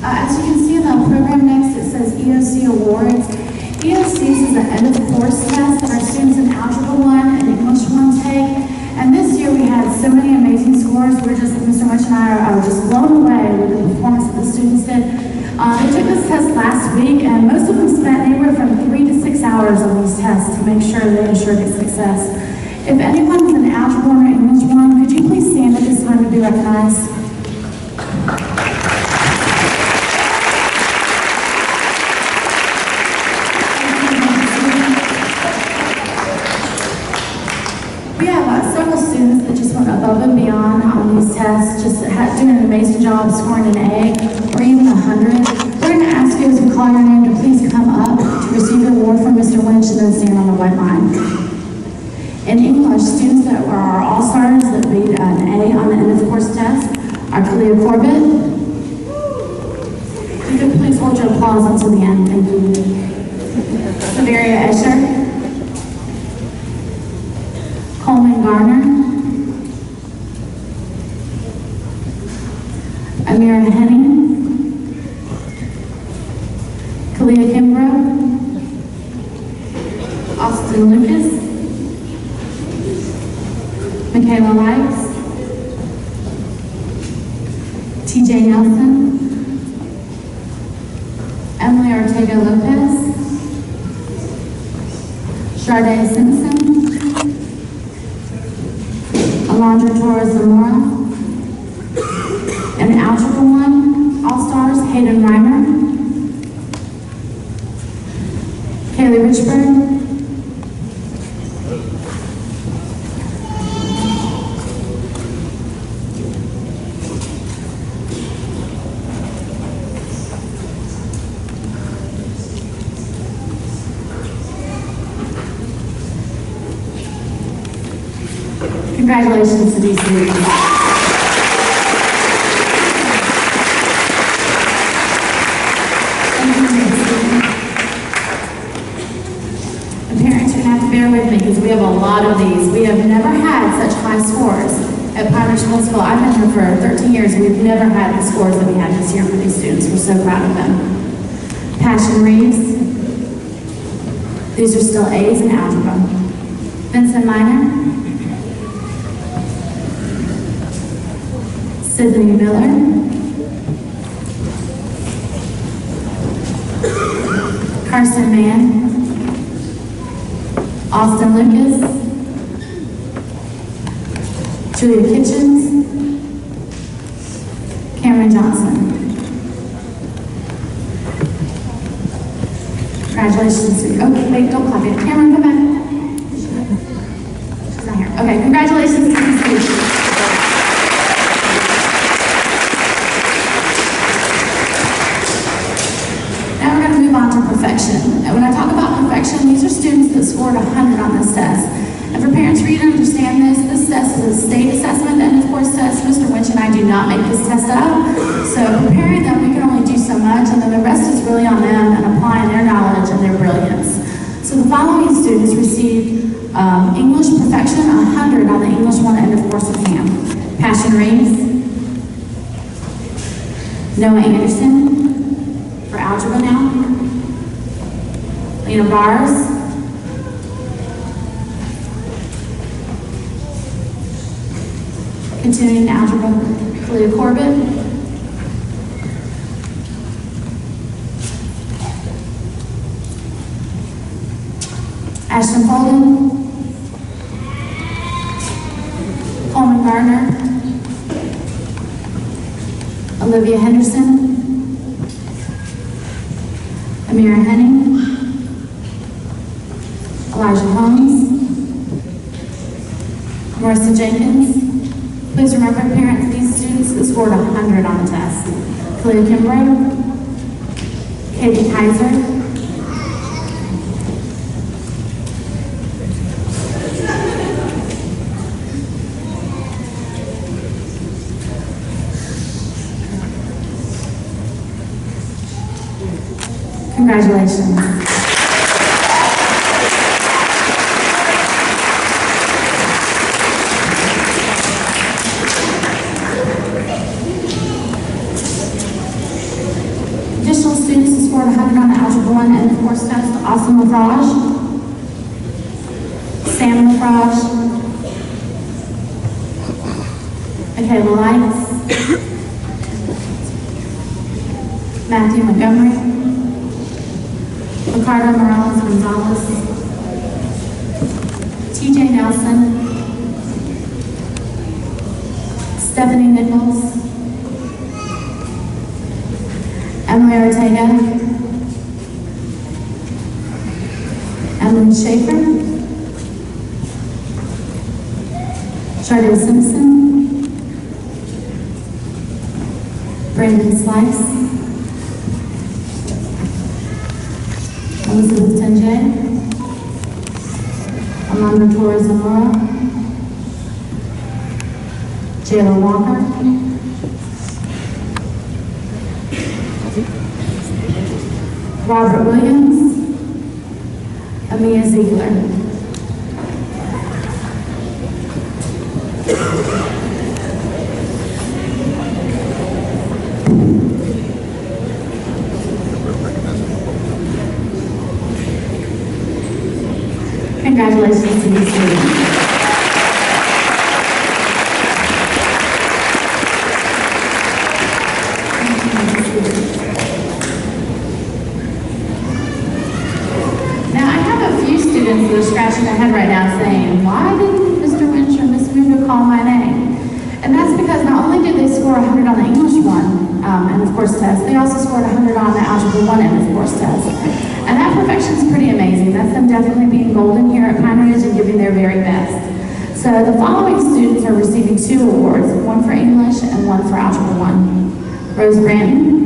As you can see in the program next, it says EOC Awards. EOCs is the end of the course test that our students in Algebra 1 and English 1 take. And this year we had so many amazing scores. Mr. Witch and I are just blown away with the performance that the students did. They took this test last week, and most of them spent anywhere from 3 to 6 hours on these tests to make sure they ensured their success. If anyone is in Algebra 1 or English 1, could you please stand at this time to be recognized? We have several students that just went above and beyond on these tests, just doing an amazing job, scoring an A or even 100. We're going to ask you as we call your name to please come up to receive your award from Mr. Lynch and then stand on the white line. In English, students that were our all-stars that made an A on the end of the course test are Kalia Corbett. You could please hold your applause until the end. Thank you. Severia Escher. Coleman Garner. Amira Henning. Kalia Kimbrough. Austin Lucas. Michaela Likes. TJ Nelson. Emily Ortega Lopez. Sharday Simpson. Alondra Torres Zamora. And Algebra 1 All-Stars Hayden Reimer. Kaylee Richburn. Congratulations to these students. And parents, you're going to have to bear with me because we have a lot of these. We have never had such high scores at Pine Ridge Middle School. I've been here for 13 years and we've never had the scores that we had this year for these students. We're so proud of them. Passion Reeves. These are still A's in algebra. Vincent Minor. Sydney Miller. Carson Mann. Austin Lucas. Julia Kitchens. Cameron Johnson. Congratulations. Oh, wait, don't clap yet. Cameron, come back. She's not here. Okay, congratulations to these students. Perfection. And when I talk about perfection, these are students that scored 100 on this test. And for parents, for you to understand this test is a state assessment and of course test. Mr. Winch and I do not make this test up. So preparing them, we can only do so much, and then the rest is really on them and applying their knowledge and their brilliance. So the following students received English perfection 100 on the English 1 end of course exam. Passion Reeves. Noah Anderson for algebra now. Lena Bars. Continuing algebra, Kalia Corbett. Ashton Folden. Coleman Gardner. Olivia Henderson. Amira Henning. Elijah Holmes. Marissa Jenkins. Please remember, parents, these students that scored 100 on the test. Kalia Kimbrough. Katie Kaiser. Congratulations. Additional students who scored 100 on the Algebra 1 and of course test, Austin LaFrage, Sam LaFrage, Michaela Lights, Matthew Montgomery, Ricardo Morales Gonzalez, TJ Nelson, Stephanie Nichols, Emily Ortega, Emily Schaefer, Sharday Simpson, Brandon Slice, Elizabeth Tenjay, Amanda Torres Zamora, Jayla Walker, Robert Williams, Amia Ziegler. Congratulations to these students. Now, I have a few students who are scratching their head right now saying, why didn't Mr. Winch or Miss Weaver call my name? And that's because not only did they score 100 on the English 1 and of course test, they also scored 100 on the Algebra 1 and of course test. And that perfection is pretty amazing. That's them definitely being golden here at Pine Ridge and giving their very best. So the following students are receiving 2 awards, one for English and one for Algebra 1. Rose Branton.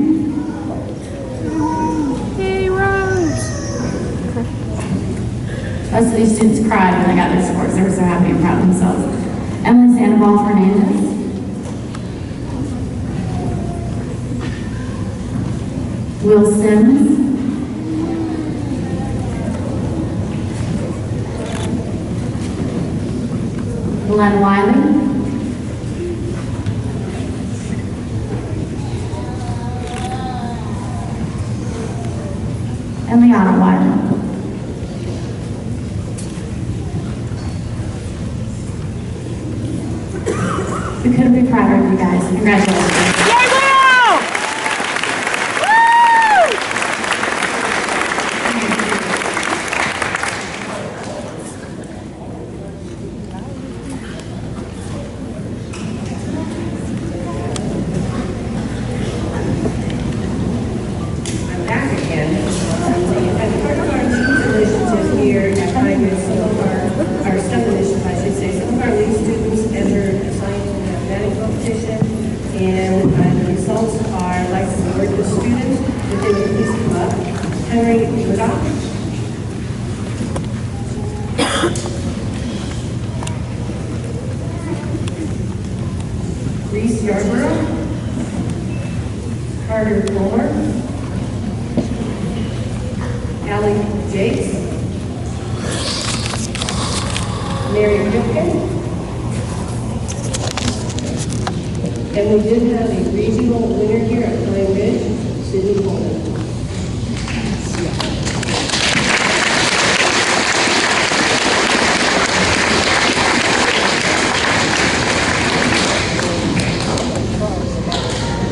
Yay, Rose! Most of these students cried when they got their scores. They were so happy and proud of themselves. Emily Sandoval Fernandez. Will Sims. Glenn Wiley. And Liana Wiley. We couldn't be prouder of you guys. Congratulations. Yay, Will! Woo! I'm back again. As part of our LEADS initiative here at Pine Ridge, some of our STEM initiative, I should say, some of our LEAD students entered a science and mathematics competition, and the results are, I'd like to award the students, if they would please come up. Henry Woodop. Reese Yarborough. Carter Fuller. Allie Jakes, Mary Ripken, and we did have a regional winner here at Pine Ridge, Sydney Coleman.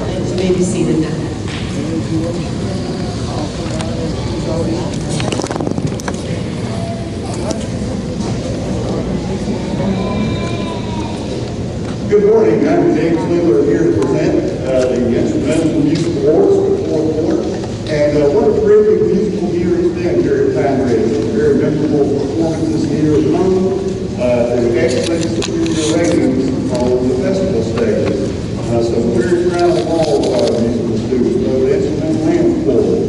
And you may be seated now. Good morning, I'm James Wheeler here to present the Instrumental Music Awards for the 4th quarter. And what a terrific musical year it's been here at Pine Ridge. Very memorable performances here at home, the excellent superior ratings on the festival stages. So we're very proud of all of our musical students, both instrumental and choral.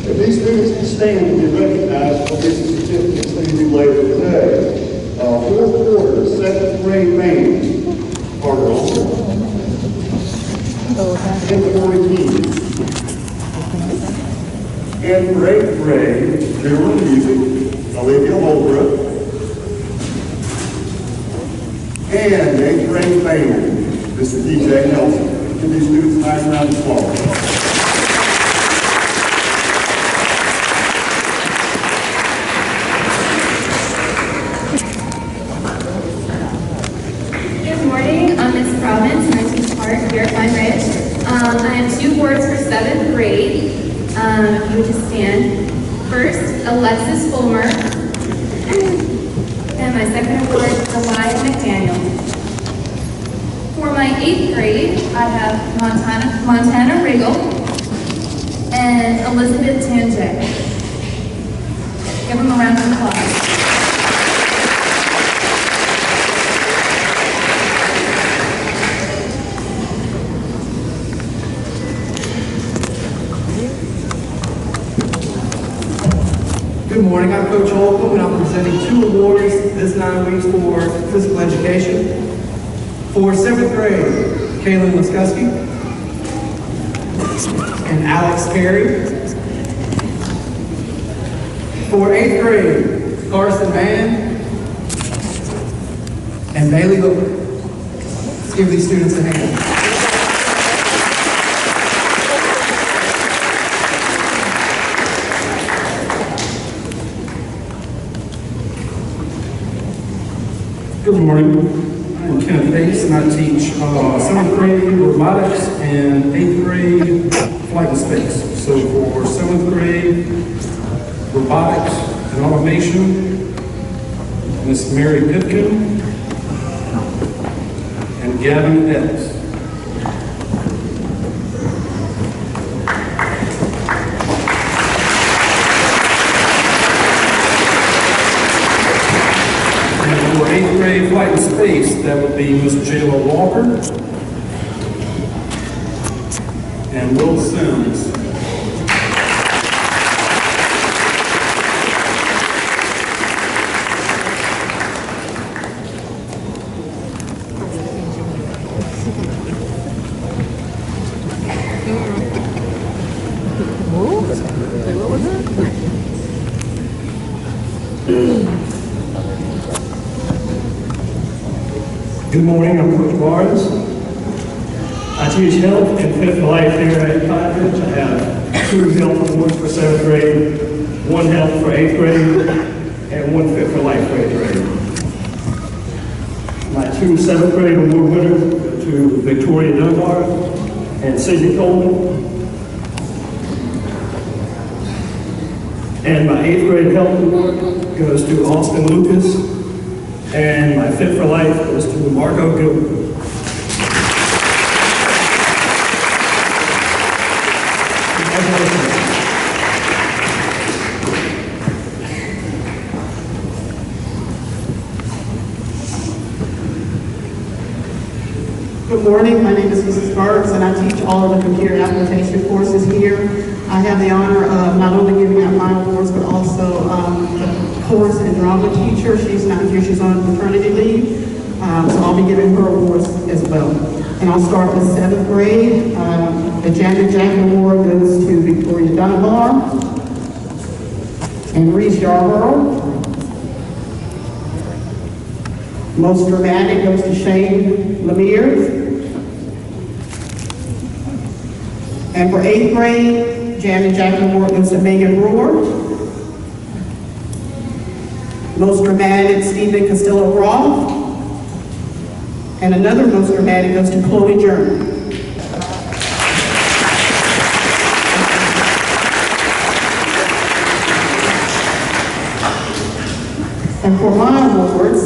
If these students can stand to be recognized for these certificates they do later today. 4th quarter, 7th grade band, Carter Alder, and Corey Keys. And for 8th grade, general music, Olivia Holbrook, and 8th grade band, Mr. DJ Nelson. Give these students a nice round of applause. Here at Pine Ridge. I have 2 awards for 7th grade. You would just stand. First, Alexis Fulmer. And my second award is Elias McDaniel. For my 8th grade, I have Montana Riggle and Elizabeth Tanjay. Give them a round of applause. Good morning, I'm Coach Holcomb, and I'm presenting 2 awards this 9 weeks for physical education. For 7th grade, Kaylin Wiskuski and Alex Carey. For 8th grade, Carson Mann and Bailey Hooker. Let's give these students a hand. Good morning. I'm Kenneth Bates, and I teach 7th grade robotics and 8th grade flight and space. So for 7th grade robotics and automation, Miss Mary Pipkin and Gavin Ellis. For 8th grade flight and space, that would be Miss Jayla Walker and Will Sims. Good morning, I'm Coach Barnes. I teach health and fit for life here at Conference. I have 2 health awards for 7th grade, 1 health for 8th grade, and 1 fit for life for 8th grade. My 2 7th grade award winners go to Victoria Dunbar and Sydney Coleman. And my 8th grade health award goes to Austin Lucas. And my fit for life goes to Marco Gilbert. Good morning, my name is Mrs. Burks, and I teach all of the computer application courses here. I have the honor of not only giving out my awards, but also the course and drama teacher. She's not here, she's on maternity leave, so I'll be giving her awards as well. And I'll start with 7th grade. The Janet Jackson Award goes to Victoria Dunbar and Reese Yarborough. Most dramatic goes to Shane Lemire. And for 8th grade, Janet Jackson Award goes to Megan Brewer. Most dramatic, Stephen Castillo-Roth. And another most dramatic goes to Chloe German. And for my awards,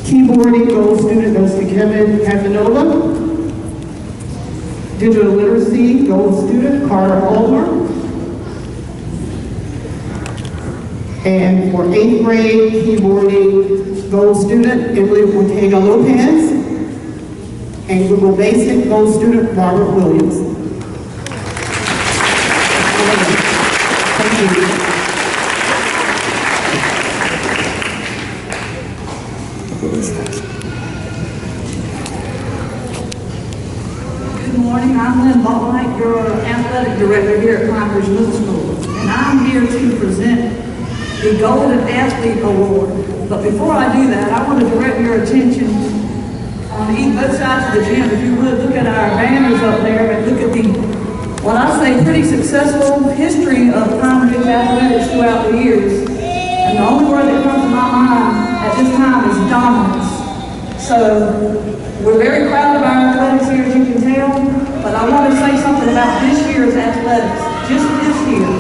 keyboarding gold student goes to Kevin Casanova. Digital literacy gold student Carter Ulmer. And for 8th grade keyboarding gold student Emily Ortega Lopez. And Google Basic gold student Robert Williams. Thank you. Good morning, I'm Lynn Balllight, your athletic director here at Pine Ridge Middle School. And I'm here to present the Golden Athlete Award. But before I do that, I want to direct your attention on both sides of the gym. If you would, look at our banners up there and look at the, what I say, pretty successful history of Pine Ridge athletics throughout the years. And the only word that comes to my mind at this time is dominance. So we're very proud of our athletics here, as you can tell, but I want to say something about this year's athletics, just this year.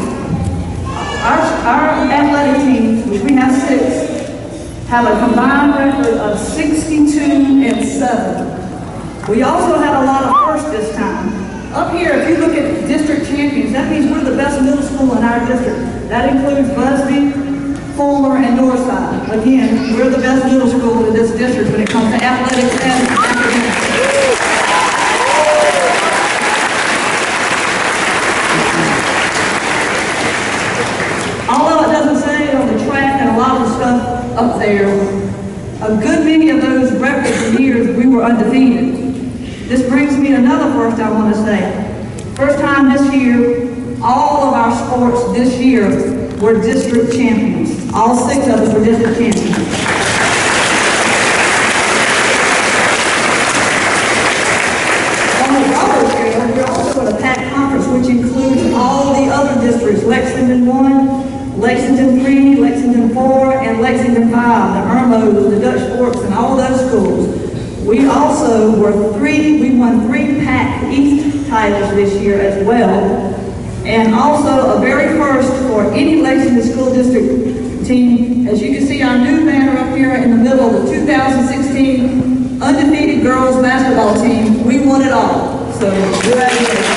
Our athletic teams, which we have 6, have a combined record of 62-7. We also had a lot of firsts this time. Up here, if you look at district champions, that means we're the best middle school in our district. That includes Busby, Fuller, and Northside. Again, we're the best middle school in this district when it comes to athletics and academics. Although it doesn't say on the track and a lot of the stuff up there, a good many of those records and years we were undefeated. This brings me another first I want to say. First time this year, all of our sports this year were district champions. All 6 of us were district champions. On the other scale, we're also in a packed conference, which includes all the other districts: Lexington 1, Lexington 3, Lexington 4, and Lexington 5, the Irmos, the Dutch Forks, and all those schools. We also we won 3 PAC East titles this year as well. And also a very first for any Lexington School District team. As you can see, our new banner up here in the middle, the 2016 undefeated girls basketball team, we won it all. So, congratulations.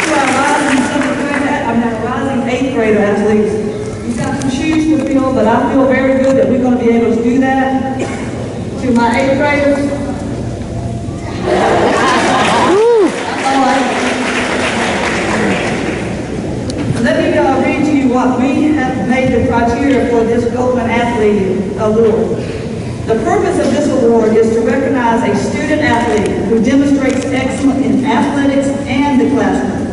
To our rising 8th grader athletes, we've got some shoes to fill, but I feel very good that we're going to be able to do that. To my 8th graders, let me read to you what we have made the criteria for this Coleman Athlete Award. The purpose of this award is to recognize a student athlete who demonstrates excellence in athletics and the classroom.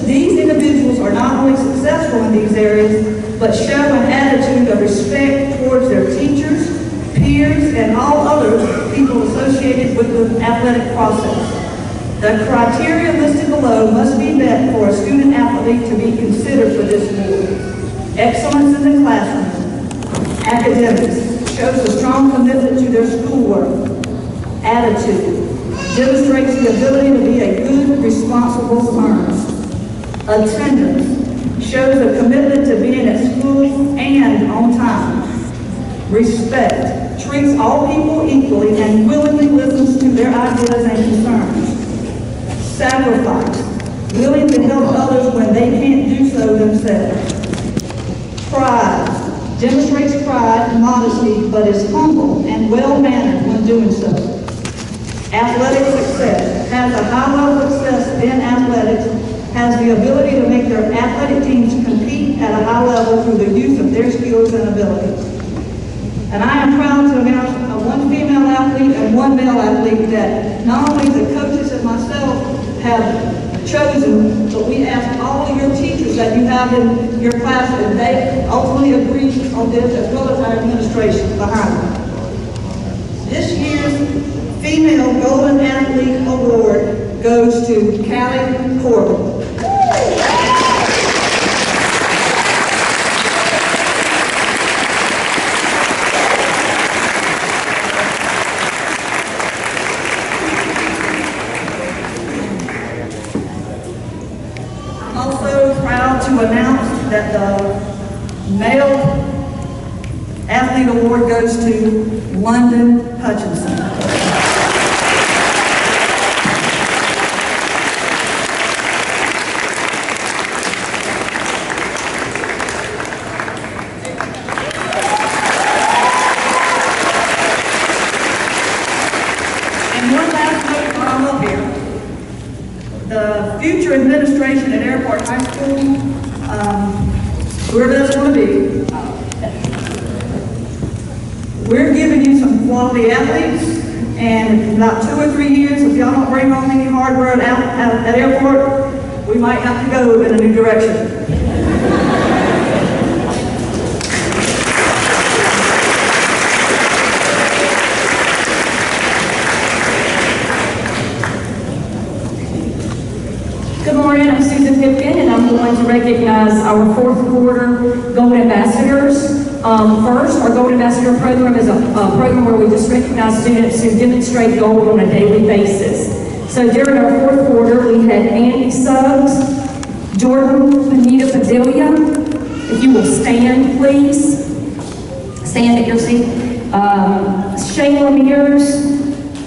These individuals are not only successful in these areas, but show an attitude of respect towards their teachers, peers, and all other people associated with the athletic process. The criteria listed below must be met for a student athlete to be considered for this award. Excellence in the classroom. Academics. Shows a strong commitment to their schoolwork. Attitude. Demonstrates the ability to be a good, responsible learner. Attendance. Shows a commitment to being at school and on time. Respect. Treats all people equally and willingly listens to their ideas and concerns. Sacrifice, willing to help others when they can't do so themselves. Pride, demonstrates pride and modesty, but is humble and well-mannered when doing so. Athletic success, has a high level of success in athletics, has the ability to make their athletic teams compete at a high level through the use of their skills and abilities. And I am proud to announce one female athlete and one male athlete that not only the coaches and myself have chosen, but we asked all of your teachers that you have in your class, and they ultimately agreed on this, as well as our administration behind it. This year's Female Golden Athlete Award goes to Callie Corbin. To announce that the Male Athlete Award goes to London Hutchinson. And one last note while I'm up here. The future administration at Airport High School, whoever that's going to be, we're giving you some quality athletes, and in about 2 or 3 years, if y'all don't bring on any hardware at Airport, we might have to go in a new direction. Good morning, I'm Susan Pipkin, and I'm going to recognize our 4th quarter Gold Ambassadors. First, our Gold Ambassador program is a program where we just recognize students who demonstrate gold on a daily basis. So during our 4th quarter, we had Andy Suggs, Jordan Benita Padilla, if you will stand, please. Stand at your seat. Shane Ramirez,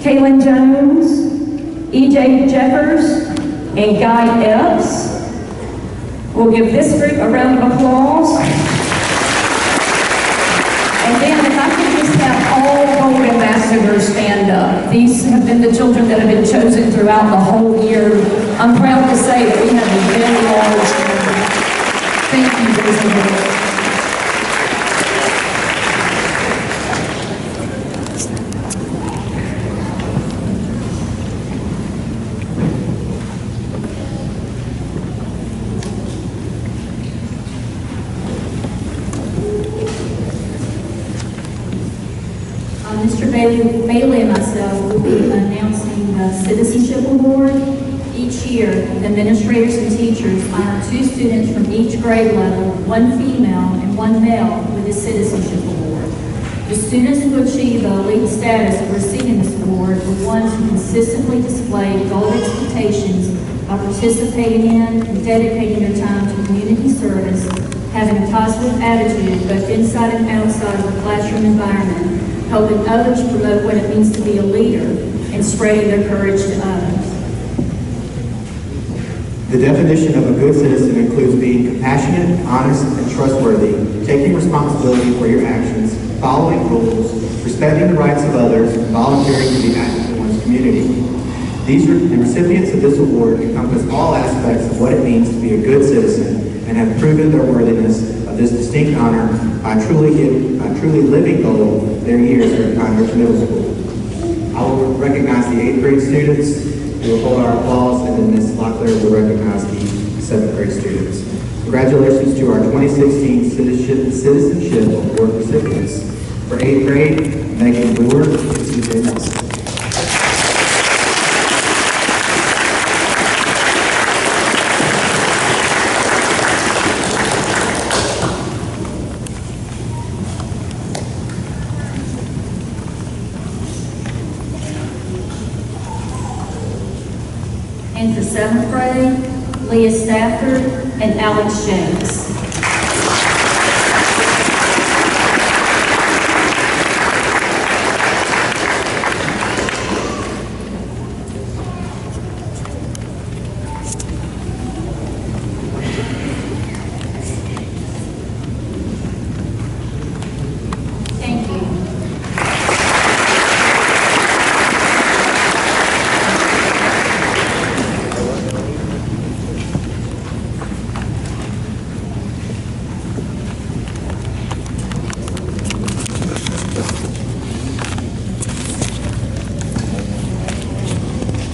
Kaylin Jones, E.J. Jeffers, and Guy Epps. We'll give this group a round of applause. And then if I could just have all Gold Ambassadors stand up. These have been the children that have been chosen throughout the whole year. I'm proud to say that we have a very large group. Thank you, boys and girls. Mr. Bailey and myself will be announcing the Citizenship Award. Each year, administrators and teachers honor 2 students from each grade level, 1 female and 1 male, with the Citizenship Award. The students who achieve the elite status of receiving this award are ones who consistently display gold expectations by participating in and dedicating their time to community service, having a positive attitude both inside and outside of the classroom environment, helping others promote what it means to be a leader, and spreading their courage to others. The definition of a good citizen includes being compassionate, honest, and trustworthy, taking responsibility for your actions, following rules, respecting the rights of others, and volunteering to be active in one's community. The recipients of this award encompass all aspects of what it means to be a good citizen and have proven their worthiness of this distinct honor by truly living gold their years here at Pine Ridge Middle School. I will recognize the 8th grade students. We will hold our applause, and then Ms. Locklear will recognize the 7th grade students. Congratulations to our 2016 Citizenship Award recipients. For 8th grade, Megan Brewer, Susan Nelson. And for 7th grade, Leah Stafford and Alex James.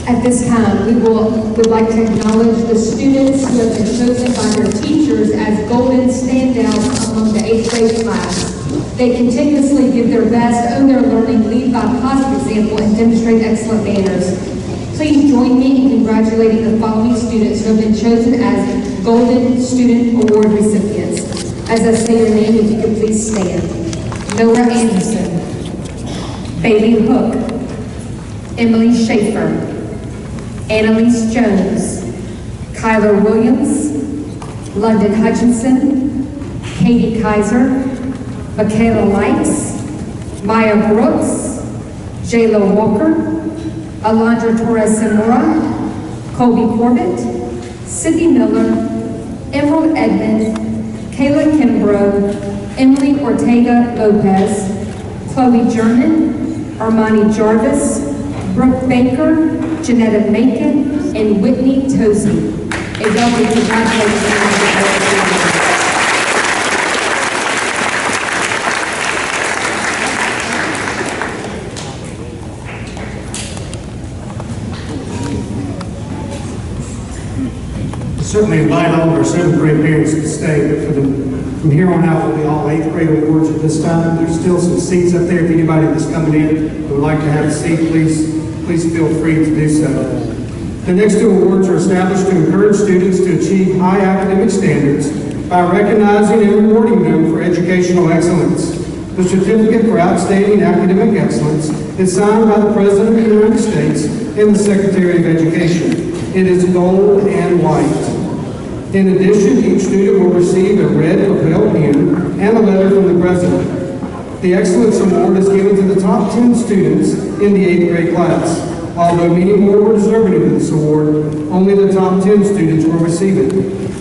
At this time, we would like to acknowledge the students who have been chosen by their teachers as golden standouts among the 8th grade class. They continuously give their best, own their learning, lead by positive example, and demonstrate excellent manners. Please join me in congratulating the following students who have been chosen as Golden Student Award recipients. As I say your name, if you could please stand. Noah Anderson, Bailey Hook, Emily Schaefer, Annalise Jones, Kyler Williams, London Hutchinson, Katie Kaiser, Michaela Lights, Maya Brooks, Jayla Walker, Alondra Torres Zamora, Colby Corbett, Sydney Miller, Emerald Edmond, Kayla Kimbrough, Emily Ortega Lopez, Chloe German, Armani Jarvis, Brooke Baker, Janetta Macon, and Whitney Tozy. A double congratulations. Certainly invite all of our 7th grade parents to stay, but from here on out, will be all 8th grade awards at this time. There's still some seats up there. If anybody that's coming in would like to have a seat, please feel free to do so. The next 2 awards are established to encourage students to achieve high academic standards by recognizing and rewarding them for educational excellence. The certificate for outstanding academic excellence is signed by the President of the United States and the Secretary of Education. It is gold and white. In addition, each student will receive a red lapel pin and a letter from the president. The Excellence Award is given to the top 10 students in the 8th grade class. Although many more were deserving of this award, only the top 10 students will receive it.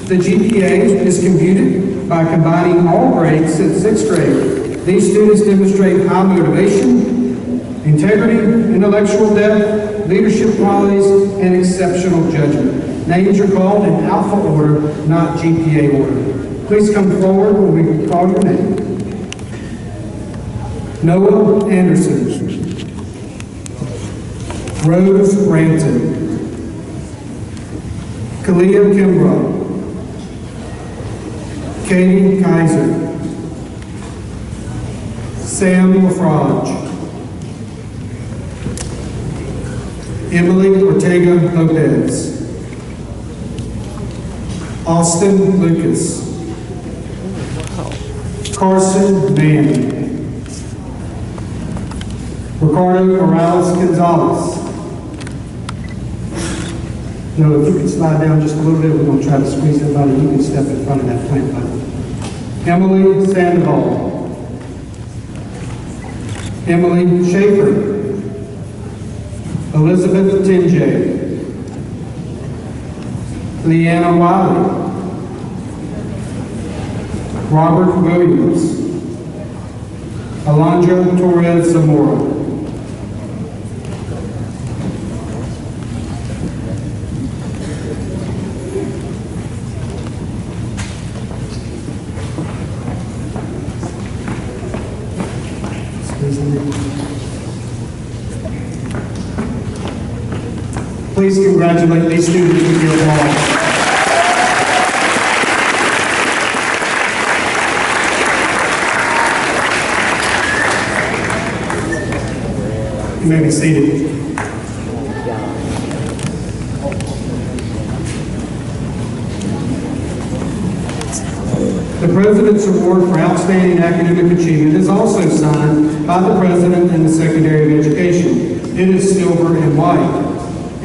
The GPA is computed by combining all grades since 6th grade. These students demonstrate high motivation, integrity, intellectual depth, leadership qualities, and exceptional judgment. Names are called in alpha order, not GPA order. Please come forward when we call your name. Noah Anderson. Rose Branton. Kalia Kimbrough. Katie Kaiser. Sam LaFrage. Emily Ortega Lopez. Austin Lucas. Carson Mann. Ricardo Morales Gonzalez. No, if you could slide down just a little bit, we're going to try to squeeze everybody. You can step in front of that plant button. Emily Sandoval. Emily Schaefer. Elizabeth Tinjay. Leanna Wiley. Robert Williams. Alondra Torres Zamora. Please congratulate these students with your applause. You may be seated. The President's Award for Outstanding Academic Achievement is also signed by the President and the Secretary of Education. It is silver and white.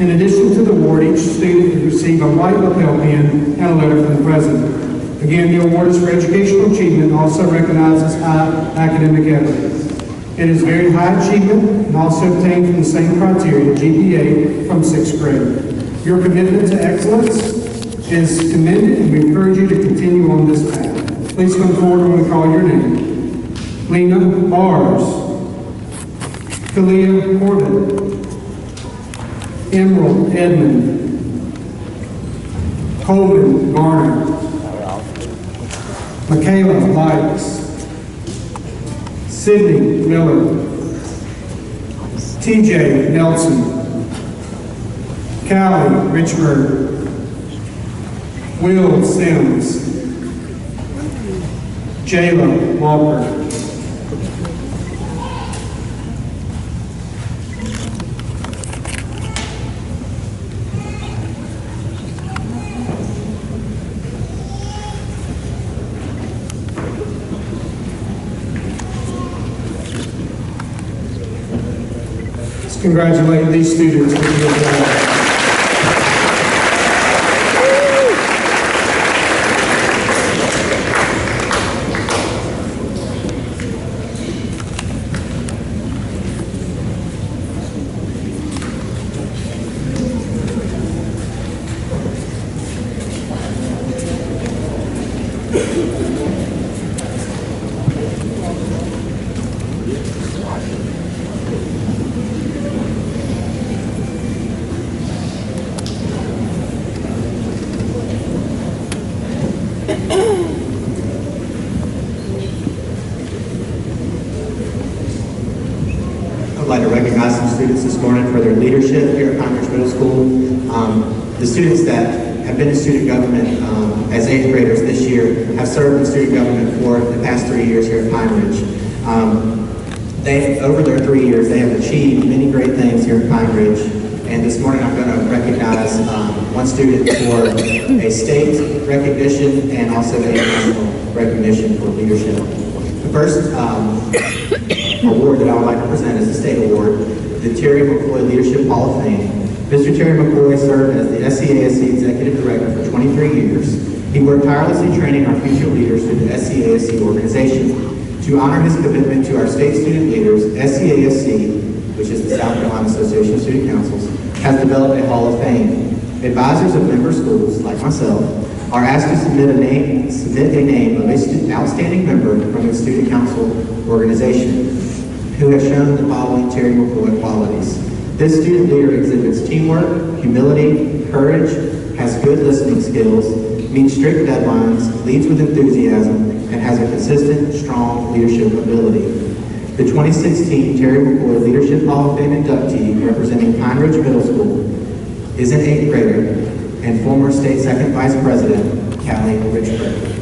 In addition to the award, each student will receive a white lapel pin and a letter from the President. Again, the award is for educational achievement and also recognizes high academic excellence. It is very high achievement and also obtained from the same criteria, GPA, from 6th grade. Your commitment to excellence is commended, and we encourage you to continue on this path. Please come forward when we call your name. Lena Bars. Kalia Corbin. Emerald Edmond. Coleman Garner. Michaela Likes. Sydney Miller. TJ Nelson. Callie Richburg. Will Sims. Jayla Walker. Let's congratulate these students with the award. I'd like to recognize some students this morning for their leadership here at Pine Ridge Middle School. The students that have been in student government as 8th graders this year have served in student government for the past 3 years here at Pine Ridge. Over their 3 years, they have achieved many great things here at Pine Ridge. And this morning I'm going to recognize one student for a state recognition and also a national recognition for leadership. The first award that I would like to present is the state award, the Terry McCoy Leadership Hall of Fame. Mr. Terry McCoy served as the SCASC Executive Director for 23 years. He worked tirelessly training our future leaders through the SCASC organization. To honor his commitment to our state student leaders, SCASC, which is the South Carolina Association of Student Councils, has developed a Hall of Fame. Advisors of member schools, like myself, are asked to submit a name of a outstanding member from a student council organization who has shown the following Terry McCoy qualities. This student leader exhibits teamwork, humility, courage, has good listening skills, meets strict deadlines, leads with enthusiasm, and has a consistent, strong leadership ability. The 2016 Terry McCoy Leadership Hall of Fame inductee representing Pine Ridge Middle School is an 8th grader and former state second vice president, Callie Richburg.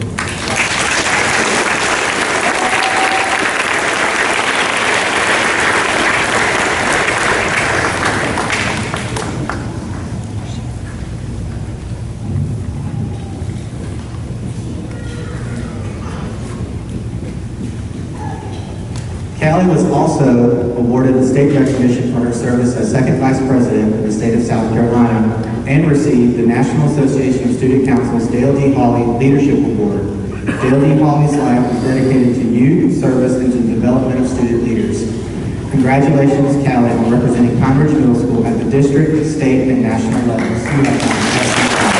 Callie was also awarded the state recognition for her service as second vice president of the state of South Carolina and received the National Association of Student Council's Dale D. Hawley Leadership Award. Dale D. Hawley's life was dedicated to youth service and to the development of student leaders. Congratulations, Callie, on representing Pine Ridge Middle School at the district, state, and national levels. You have done an excellent job.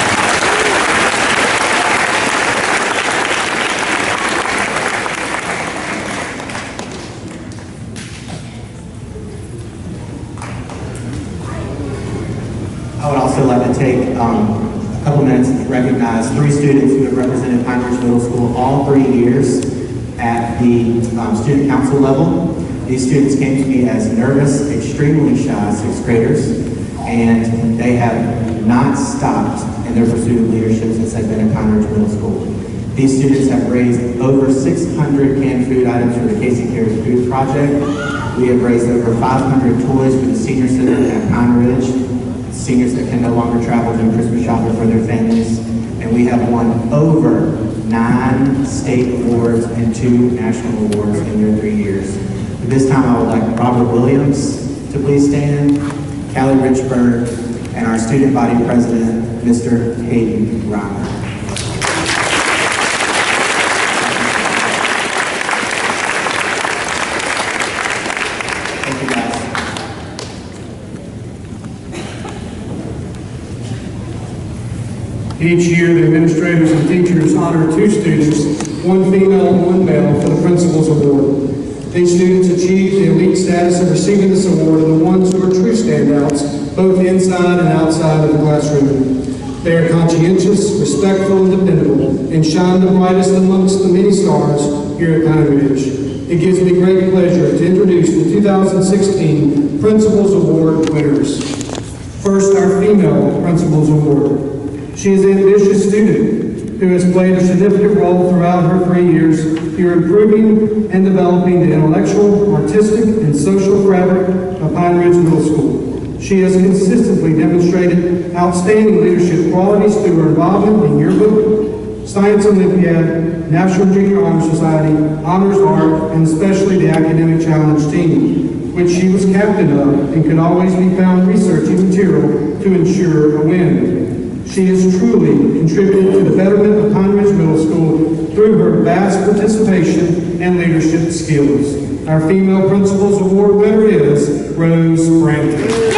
I would also like to take a couple minutes to recognize 3 students who have represented Pine Ridge Middle School all 3 years at the student council level. These students came to me as nervous, extremely shy 6th graders, and they have not stopped in their pursuit of leadership since they've been at Pine Ridge Middle School. These students have raised over 600 canned food items for the Casey Cares Food Project. We have raised over 500 toys for the senior center at Pine Ridge, seniors that can no longer travel to Christmas shopping for their families. And we have won over 9 state awards and 2 national awards in their 3 years. At this time, I would like Robert Williams to please stand, Callie Richburg, and our student body president, Mr. Hayden Reimer. Each year, the administrators and teachers honor 2 students, 1 female and 1 male, for the Principal's Award. These students achieve the elite status of receiving this award are the ones who are true standouts, both inside and outside of the classroom. They are conscientious, respectful, and dependable, and shine the brightest amongst the many stars here at Pine Ridge. It gives me great pleasure to introduce the 2016 Principal's Award winners. First, our female Principal's Award. She is an ambitious student who has played a significant role throughout her 3 years here, improving and developing the intellectual, artistic, and social fabric of Pine Ridge Middle School. She has consistently demonstrated outstanding leadership qualities through her involvement in yearbook, Science Olympiad, National Junior Honor Society, Honors Art, and especially the Academic Challenge team, which she was captain of and could always be found researching material to ensure a win. She has truly contributed to the betterment of Pine Ridge Middle School through her vast participation and leadership skills. Our female Principal's Award winner is Rose Brantley.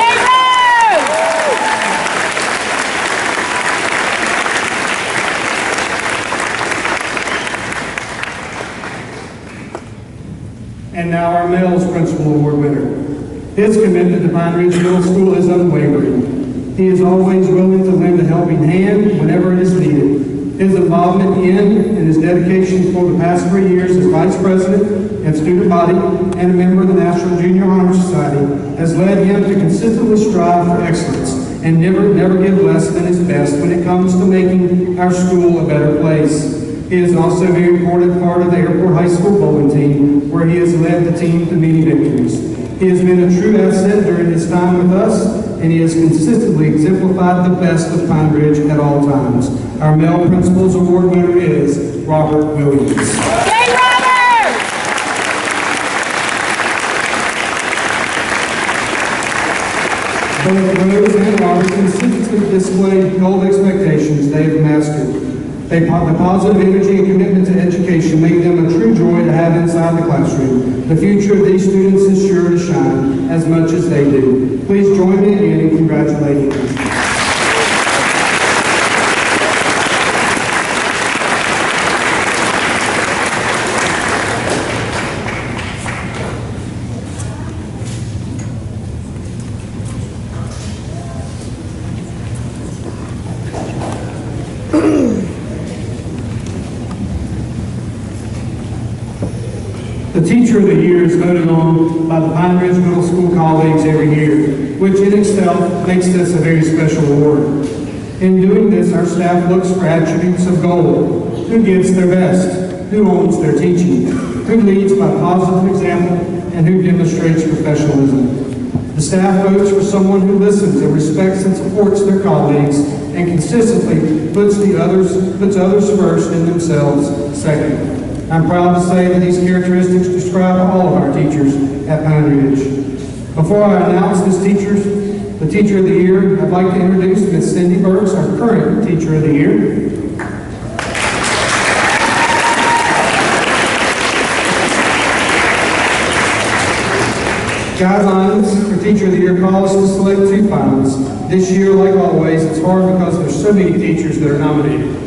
And now our male's Principal Award winner. His commitment to Pine Ridge Middle School is unwavering. He is always willing to lend a helping hand whenever it is needed. His involvement in and his dedication for the past 3 years as Vice President and student body and a member of the National Junior Honor Society has led him to consistently strive for excellence and never give less than his best when it comes to making our school a better place. He is also a very important part of the Airport High School bowling team, where he has led the team to many victories. He has been a true asset during his time with us, and he has consistently exemplified the best of Pine Ridge at all times. Our male Principal's Award winner is Robert Williams. Yay, Robert! Both Rose and Robert consistently displayed gold expectations they have mastered. The positive energy and commitment to education make them a true joy to have inside the classroom. The future of these students is sure to shine as much as they do. Please join me again in congratulating them. The Teacher of the Year is voted on by the Pine Ridge Middle School colleagues every year, which in itself makes this a very special award. In doing this, our staff looks for attributes of gold: who gives their best, who owns their teaching, who leads by positive example, and who demonstrates professionalism. The staff votes for someone who listens and respects and supports their colleagues and consistently puts others first and themselves second. I'm proud to say that these characteristics describe all of our teachers at Pine Ridge. Before I announce the Teacher of the Year, I'd like to introduce Ms. Cindy Burks, our current Teacher of the Year. Guidelines for Teacher of the Year call us to select 2 finalists. This year, like always, it's hard because there's so many teachers that are nominated.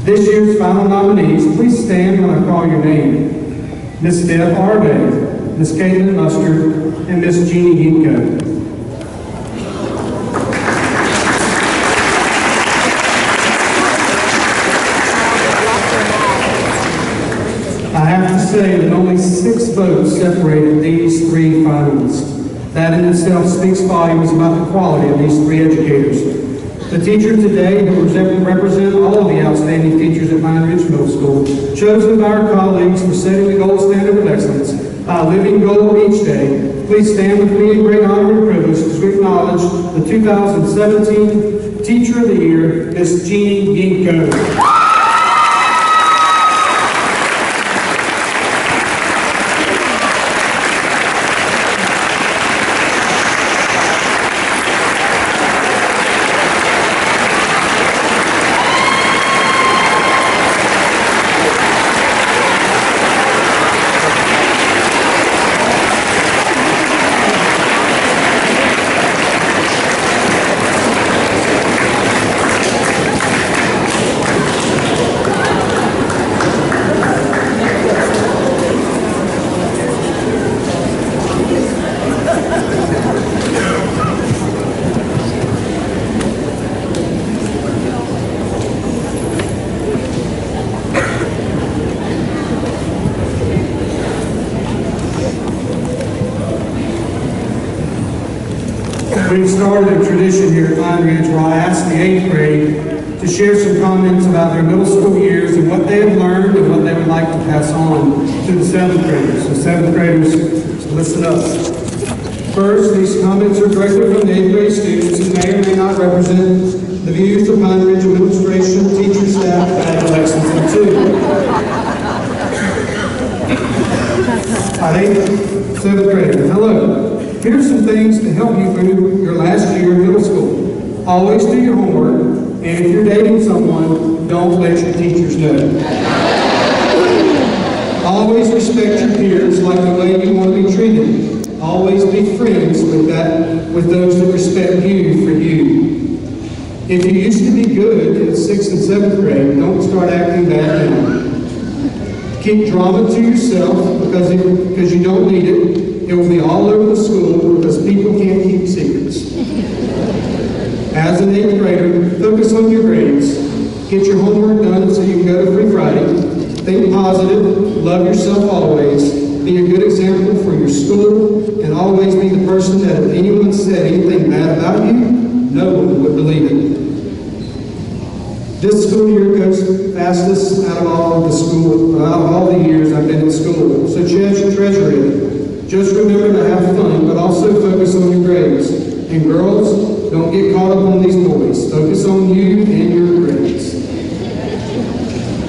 This year's final nominees, please stand when I call your name. Ms. Deb Arbe, Ms. Caitlin Mustard, and Ms. Jeannie Ginko. I have to say that only 6 votes separated these 3 finalists. That in itself speaks volumes about the quality of these 3 educators. The teacher today who represent all of the outstanding teachers at Pine Ridge Middle School, chosen by our colleagues for setting the gold standard of excellence by living gold each day. Please stand with me in great honor and privilege to acknowledge the 2017 Teacher of the Year, Ms. Jeannie Ginko. We've started a tradition here at Pine Ridge where I ask the 8th grade to share some comments about their middle school years and what they have learned and what they would like to pass on to the 7th graders. So 7th graders, listen up. First, these comments are directly from the 8th grade students and may or may not represent the views of Pine Ridge administration, teacher, staff, and Lexington too. Our 7th grader, hello. Here's some things to help you through your last year in middle school. Always do your homework, and if you're dating someone, don't let your teachers know. Always respect your peers like the way you want to be treated. Always be friends with those that respect you for you. If you used to be good in 6th and 7th grade, don't start acting bad now. Keep drama to yourself because you don't need it. It will be all over the school because people can't keep secrets. As an 8th grader, focus on your grades. Get your homework done so you can go to Free Friday. Think positive, love yourself always, be a good example for your school, and always be the person that if anyone said anything bad about you, no one would believe it. This school year goes fastest out of all the years I've been in school, so treasure it. Just remember to have fun, but also focus on your grades. And girls, don't get caught up on these boys. Focus on you and your grades.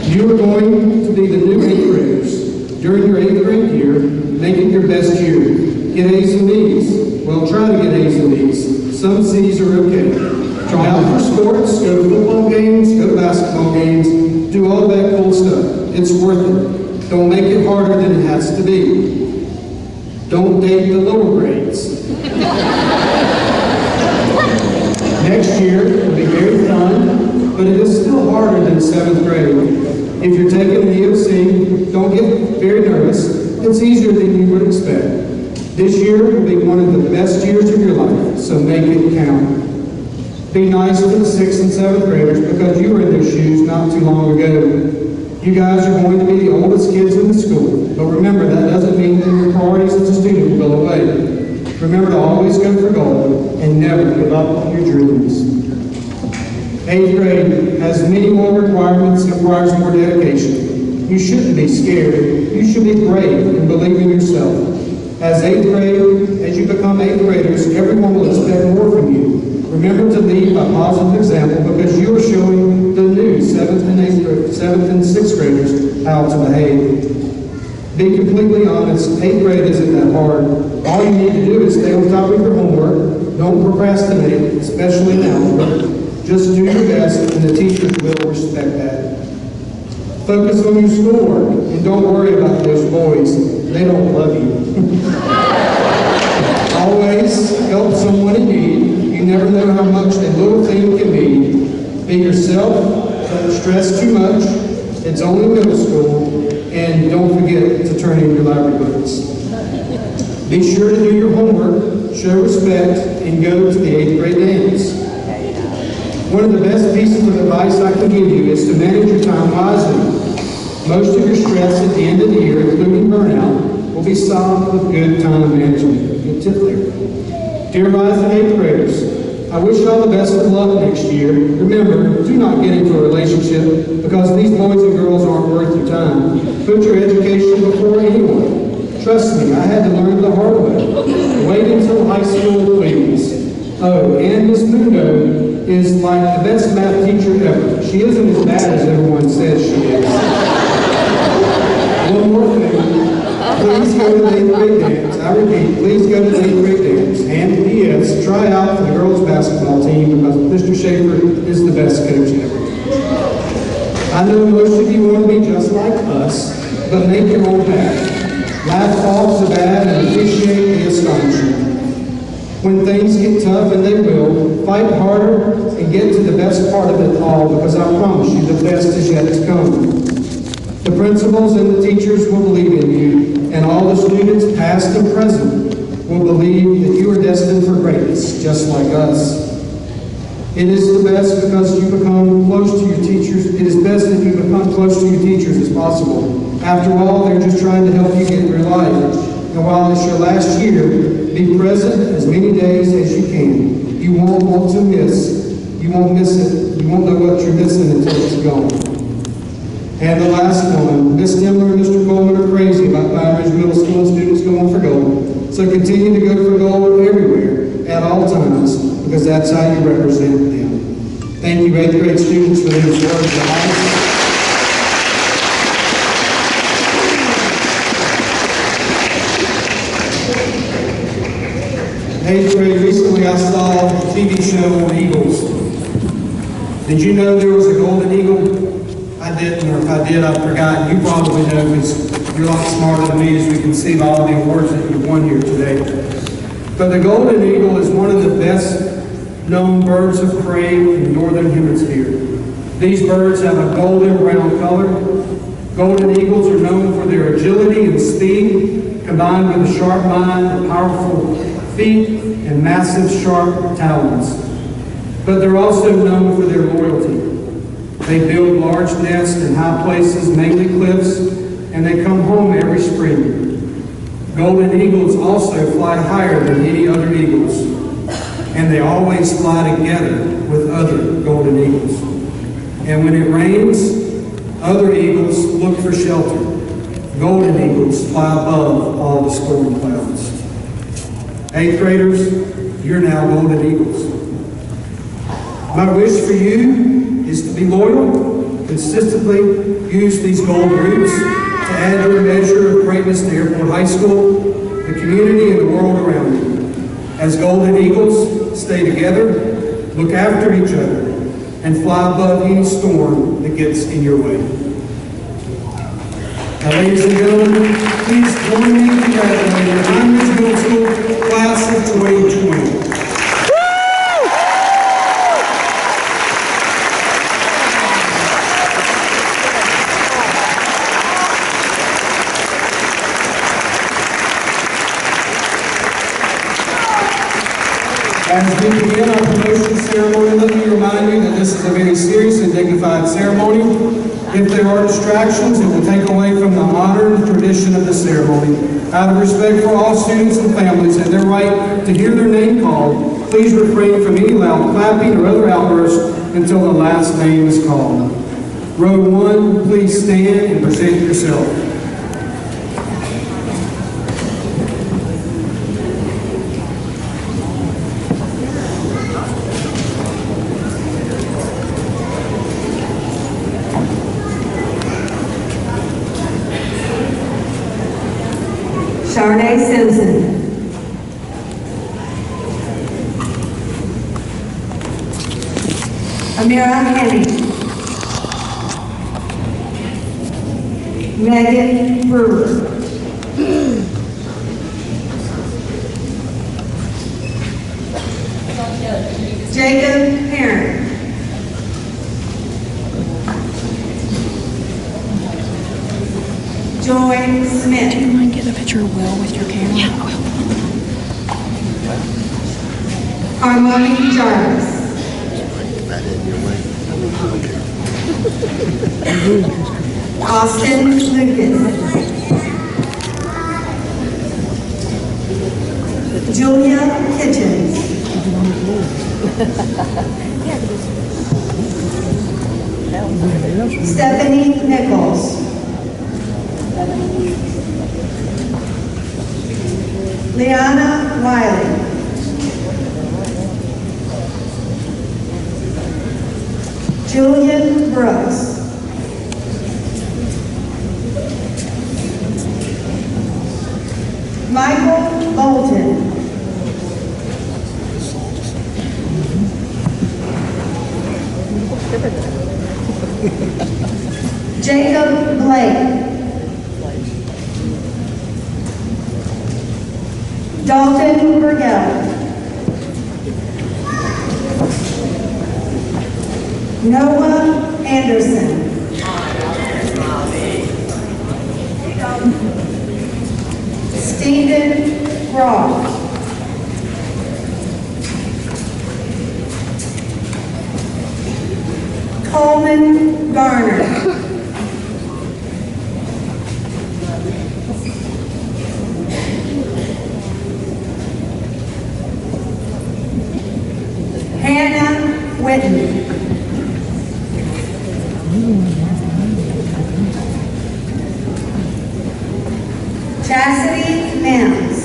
You are going to be the new 8th graders. During your 8th grade year, make it your best year. Get A's and B's. Well, try to get A's and B's. Some C's are okay. Try out for sports, go to football games, go to basketball games. Do all that cool stuff. It's worth it. Don't make it harder than it has to be. Don't date the lower grades. Next year will be very fun, but it is still harder than 7th grade. If you're taking an EOC, don't get very nervous. It's easier than you would expect. This year will be one of the best years of your life, so make it count. Be nice to the 6th and 7th graders because you were in their shoes not too long ago. You guys are going to be the oldest kids in the school, but remember that doesn't mean that your priorities as a student will go away. Remember to always go for gold and never give up on your dreams. 8th grade has many more requirements and requires more dedication. You shouldn't be scared. You should be brave and believe in yourself. As 8th grade, as you become 8th graders, everyone will expect more from you. Remember to lead by positive example because you are showing the new 7th and 6th graders how to behave. Be completely honest, 8th grade isn't that hard. All you need to do is stay on top of your homework. Don't procrastinate, especially now. Just do your best and the teachers will respect that. Focus on your schoolwork and don't worry about those boys. They don't love you. Always help someone in need. You never know how much a little thing can be. Be yourself, don't stress too much. It's only middle school, and don't forget to turn in your library books. Be sure to do your homework, show respect, and go to the 8th grade dance. One of the best pieces of advice I can give you is to manage your time wisely. Most of your stress at the end of the year, including burnout, will be solved with good time management. Good tip there. Dear rising 8th graders, I wish you all the best of luck next year. Remember, do not get into a relationship because these boys and girls aren't worth your time. Put your education before anyone. Trust me, I had to learn the hard way. Wait until high school, please. Oh, and Miss Mundo is like the best math teacher ever. She isn't as bad as everyone says she is. One more thing. Please go to the 8th grade dance. I repeat, please go to the 8th grade dance. And P.S. try out for the girls basketball team because Mr. Schaefer is the best coach ever. I know most of you want to be just like us, but make your own path. Laugh off the bad and appreciate the astonishing. When things get tough, and they will, fight harder and get to the best part of it all because I promise you the best is yet to come. The principals and the teachers will believe in you, and all the students, past and present, will believe that you are destined for greatness, just like us. It is the best because you become close to your teachers. It is best that you become close to your teachers as possible. After all, they're just trying to help you get through life. And while it's your last year, be present as many days as you can. You won't want to miss. You won't miss it. You won't know what you're missing until it's gone. And the last one, Miss Dimler and Mr. Coleman are crazy about Pine Ridge Middle School students going for gold. So continue to go for gold everywhere, at all times, because that's how you represent them. Thank you, 8th grade students, for these words of advice. 8th grade, recently I saw a TV show on eagles. Did you know there was a golden eagle? I didn't, or if I did, I forgot. You probably know because you're a lot smarter than me as we can see by all the awards that you've won here today. But the golden eagle is one of the best known birds of prey in the northern hemisphere. These birds have a golden brown color. Golden eagles are known for their agility and speed, combined with a sharp mind, powerful feet, and massive sharp talons. But they're also known for their loyalty. They build large nests in high places, mainly cliffs, and they come home every spring. Golden eagles also fly higher than any other eagles, and they always fly together with other golden eagles. And when it rains, other eagles look for shelter. Golden eagles fly above all the storm clouds. 8th graders, you're now golden eagles. My wish for you is to be loyal, consistently use these gold roots to add your measure of greatness to Airport High School, the community, and the world around you. As golden eagles, stay together, look after each other, and fly above any storm that gets in your way. Now, ladies and gentlemen, please join me in congratulating the Pine Ridge Middle School class of 2020. As we begin our promotion ceremony, let me remind you that this is a very serious and dignified ceremony. If there are distractions, it will take away from the honor and tradition of the ceremony. Out of respect for all students and families and their right to hear their name called, please refrain from any loud clapping or other outbursts until the last name is called. Row 1, please stand and present yourself. Sharday Simpson. Amira Henning. Megan Brewer. Jacob Parent. Joy Smith. Do you mind getting a picture of Will with your camera? Yeah, I will. Harmony Jarvis. Austin Lucas. Julia Kitchens. Stephanie Nichols. Liana Wiley. Julian Brooks. Michael Bolton. Jacob Blake. Dalton Burgell. Noah Anderson. Stephen Roth. Coleman Garner. Hannah Whitten. Chastity Mims.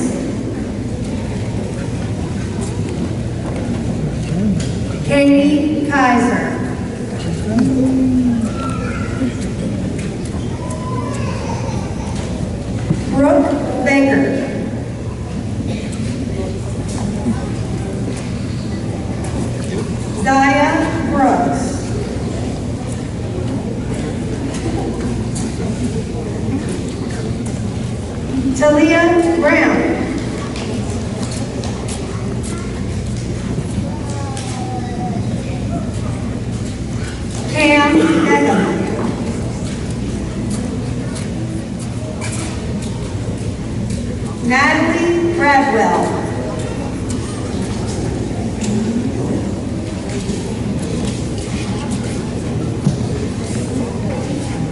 Katie Kaiser. Brooke Baker. Zaya Brooks. Talia Brown. Cam Eggum. Natalie Bradwell.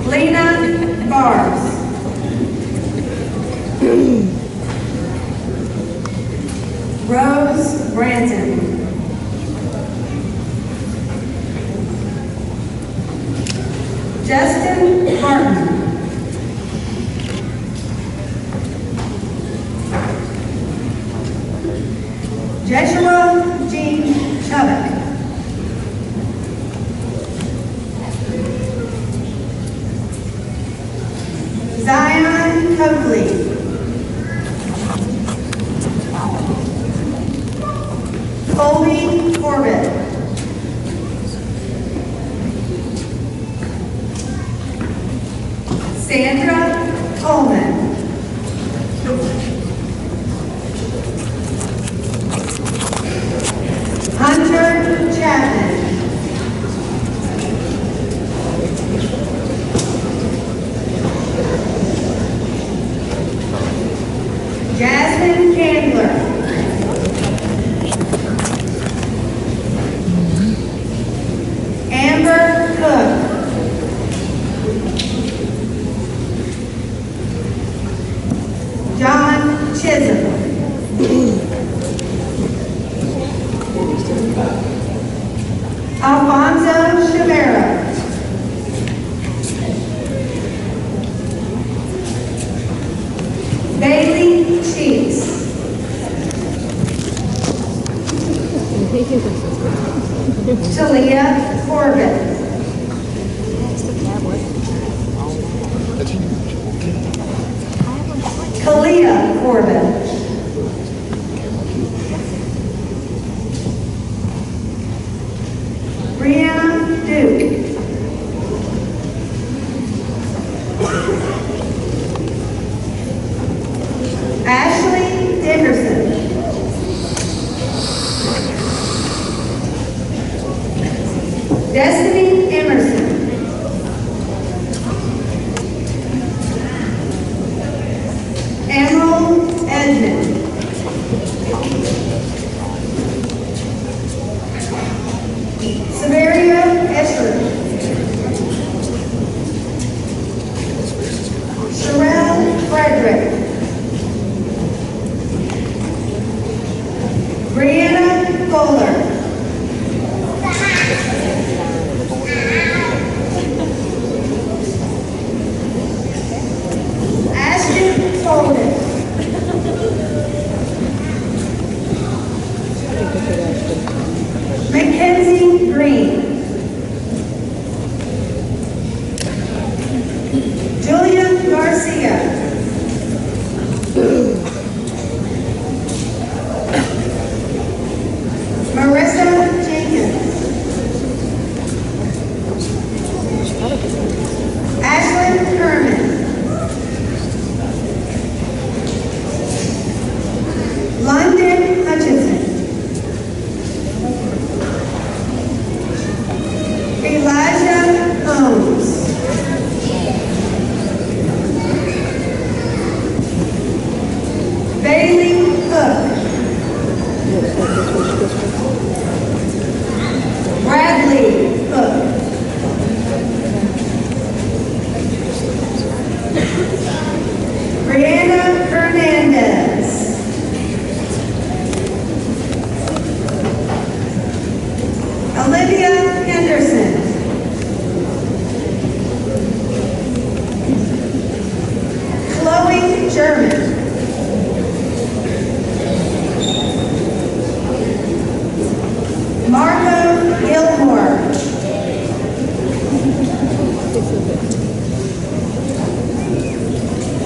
Lena Bars. Rose Branson. Justin Martin. Jeshua Jean Chubbuck. Zion Coakley. Colby Corbett. Jasmine Candler. Amber Cook. John Chisholm. Alfonso Chavera. Bailey Cheeks. Talia Corbett. Kalia Corbett. Brianna Duke. Ashley Dickerson. Destiny Emerson. Emerald Edmond. Severia Escher. Sherelle Frederick. Brianna Fuller. Ashton Holden. Mackenzie Green. Julia Garcia. Marissa Jenkins. Ashlyn Kerman. London Hutchinson. Elijah Holmes. Bailey Hook. Bradley Hook. Brianna Hernandez. Olivia Henderson. Chloe German. Marco Gilmore.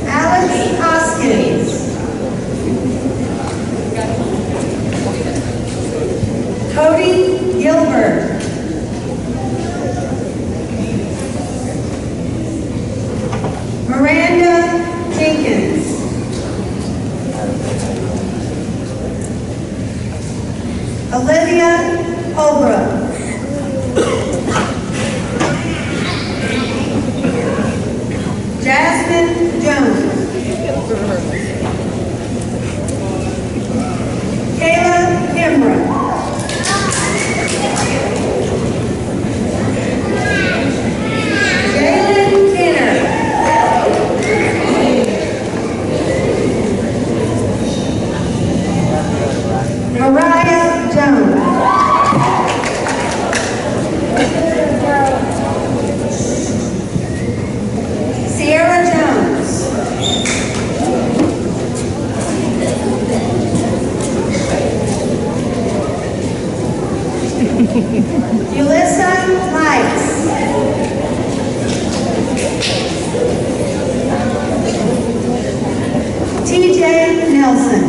Alex Hoskins. Cody Gilbert. Miranda Jenkins. Olivia Holbrook. Jasmine Jones. Kayla Kimbrough. Jalen Kenner. Mariah Jones. Sierra Jones. Yulissa Mikes. TJ Nelson.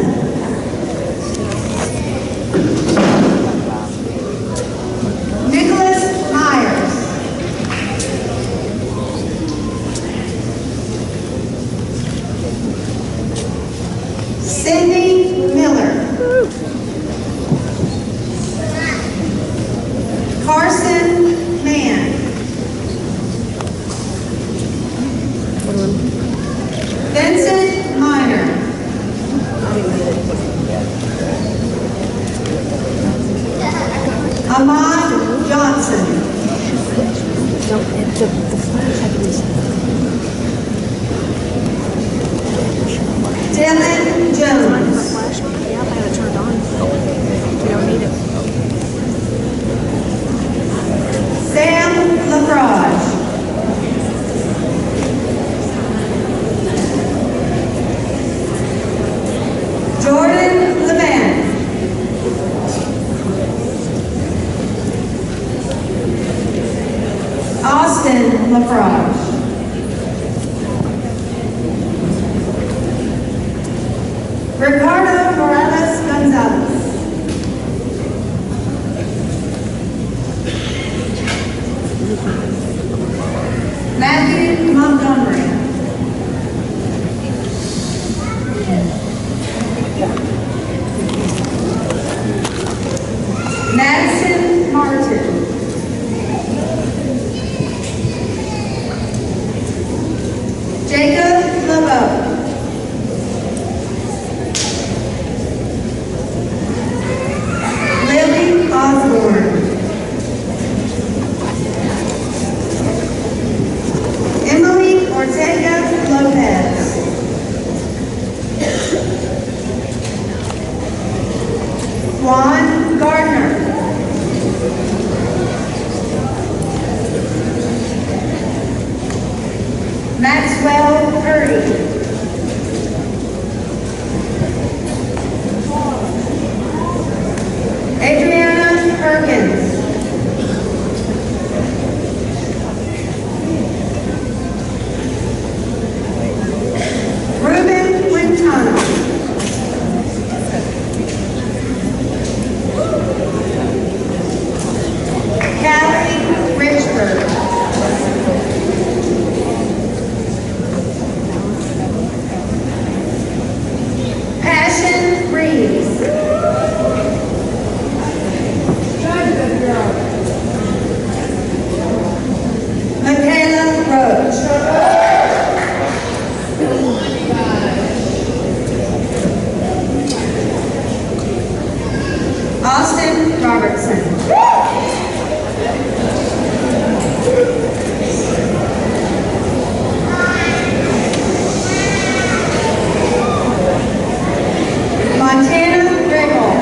Nicholas Myers. Cindy Miller. Dylan Jones. Yeah, I had it turned on. We don't need it. Sam LaFrage. Jordan Levan. Austin LaFrage. Ricardo Morales Gonzalez. Matthew Montgomery. Madison Martin. Jacob LeBeau. Lily Osborne. Emily Ortega Lopez. Juan Gardner. Maxwell Purdy. Adriana Perkins. Ruben Quintana. Callie Richburg. Passion Reeves. Michaela Roach. Austin Robertson. Montana Griggle.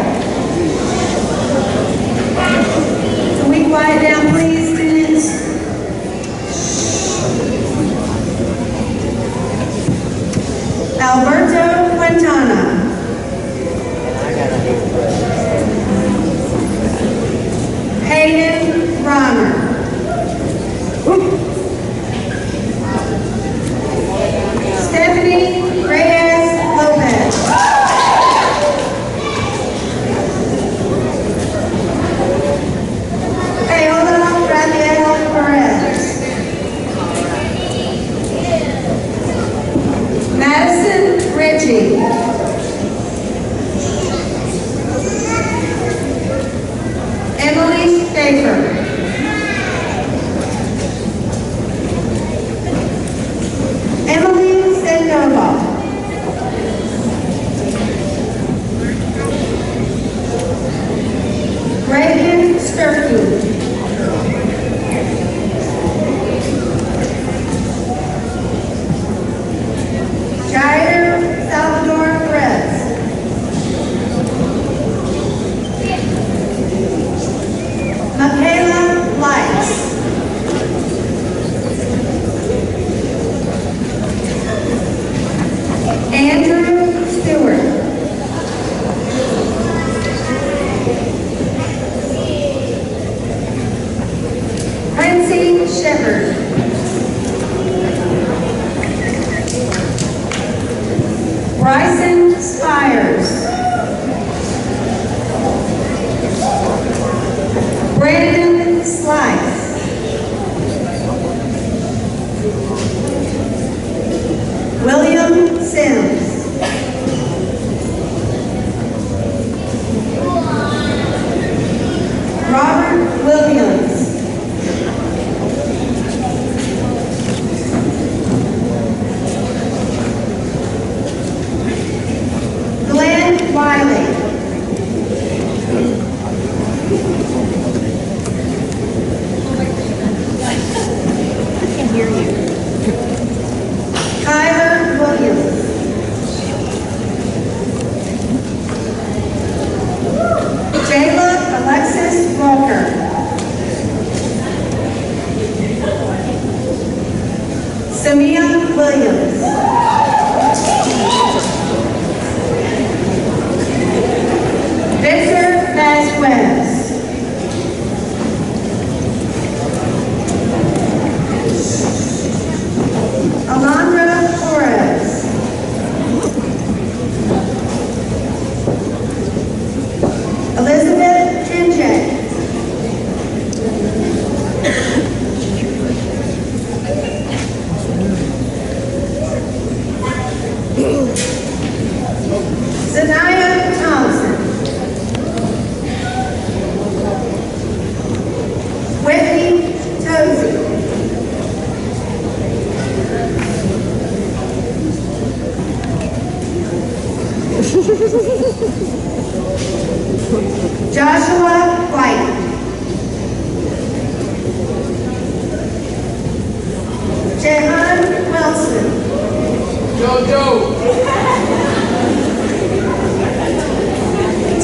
Can we quiet down, please, students? Alberto Quintana. Joshua White. Jehan Wilson. Jojo.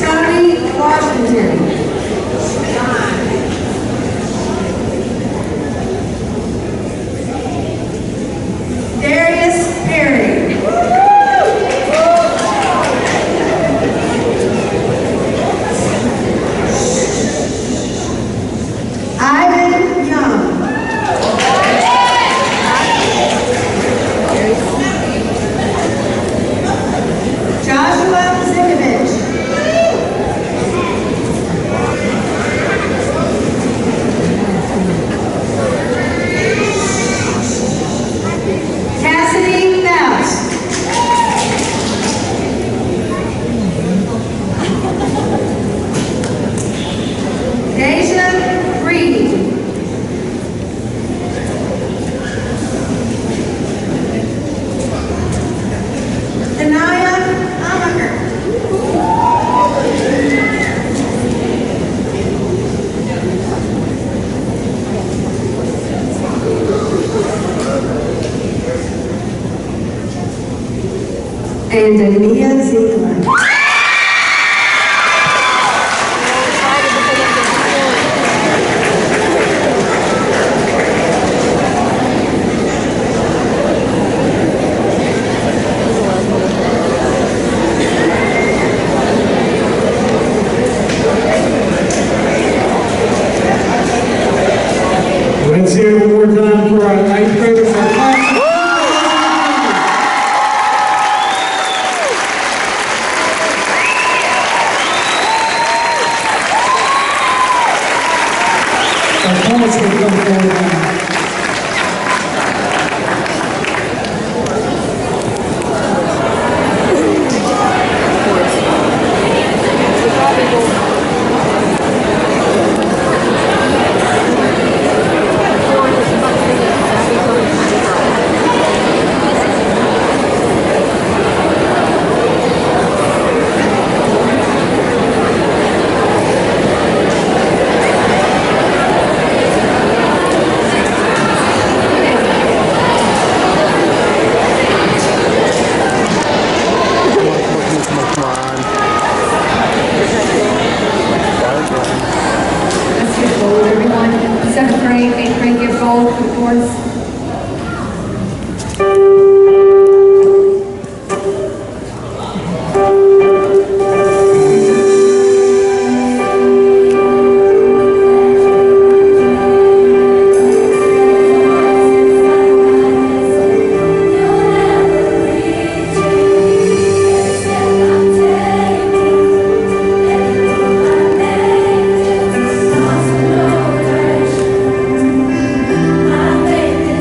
Tony Washington. Darius Perry. Ivan Young. Joshua Zikovich. Cassidy Faust. Deja Reed. Anaya Amaker. And Amia Ziegler. Let's hear it one more time for our ninth graders. Thomas will come forward now. Let's get gold, everyone. 7th grade, 8th grade, get gold for the boards. I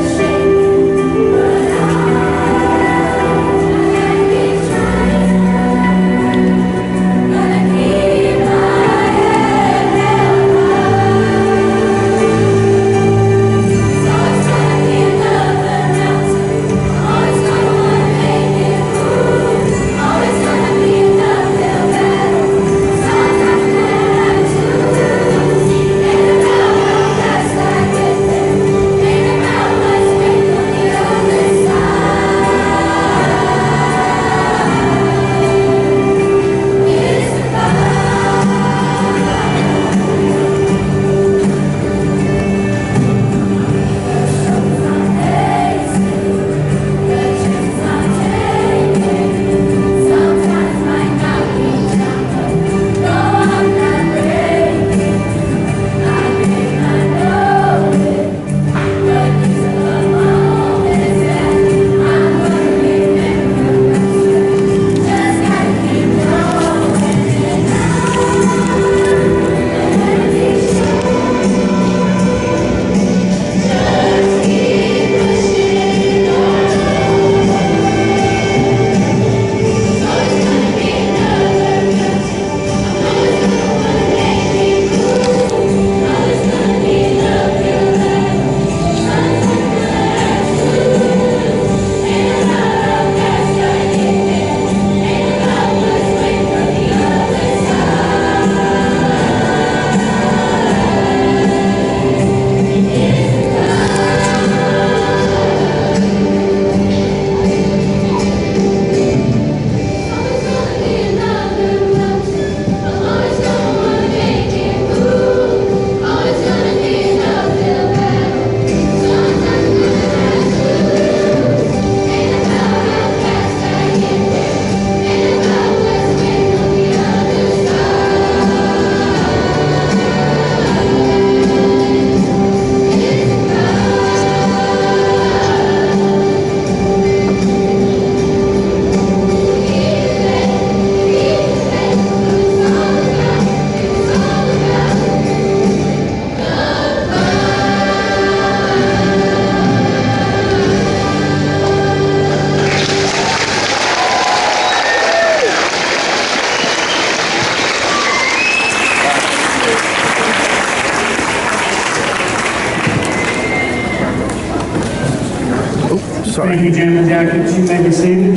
Thank you, Jim and Jackie. You may be seated.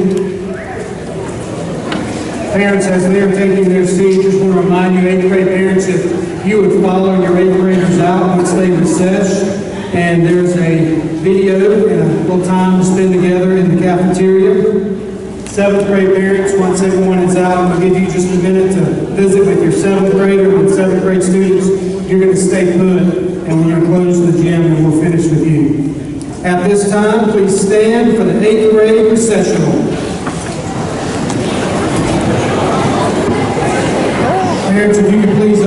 Parents, as they are taking their seat, just want to remind you, 8th grade parents, if you would follow your 8th graders out once they recess, and there's a video and a little time to spend together in the cafeteria. 7th grade parents, once everyone is out, I'm going to give you just a minute to visit with your 7th grader and 7th grade students. You're going to stay put, and we're going to close the gym, and we'll finish with you. At this time, please stand for the 8th grade recessional. Parents, if you could please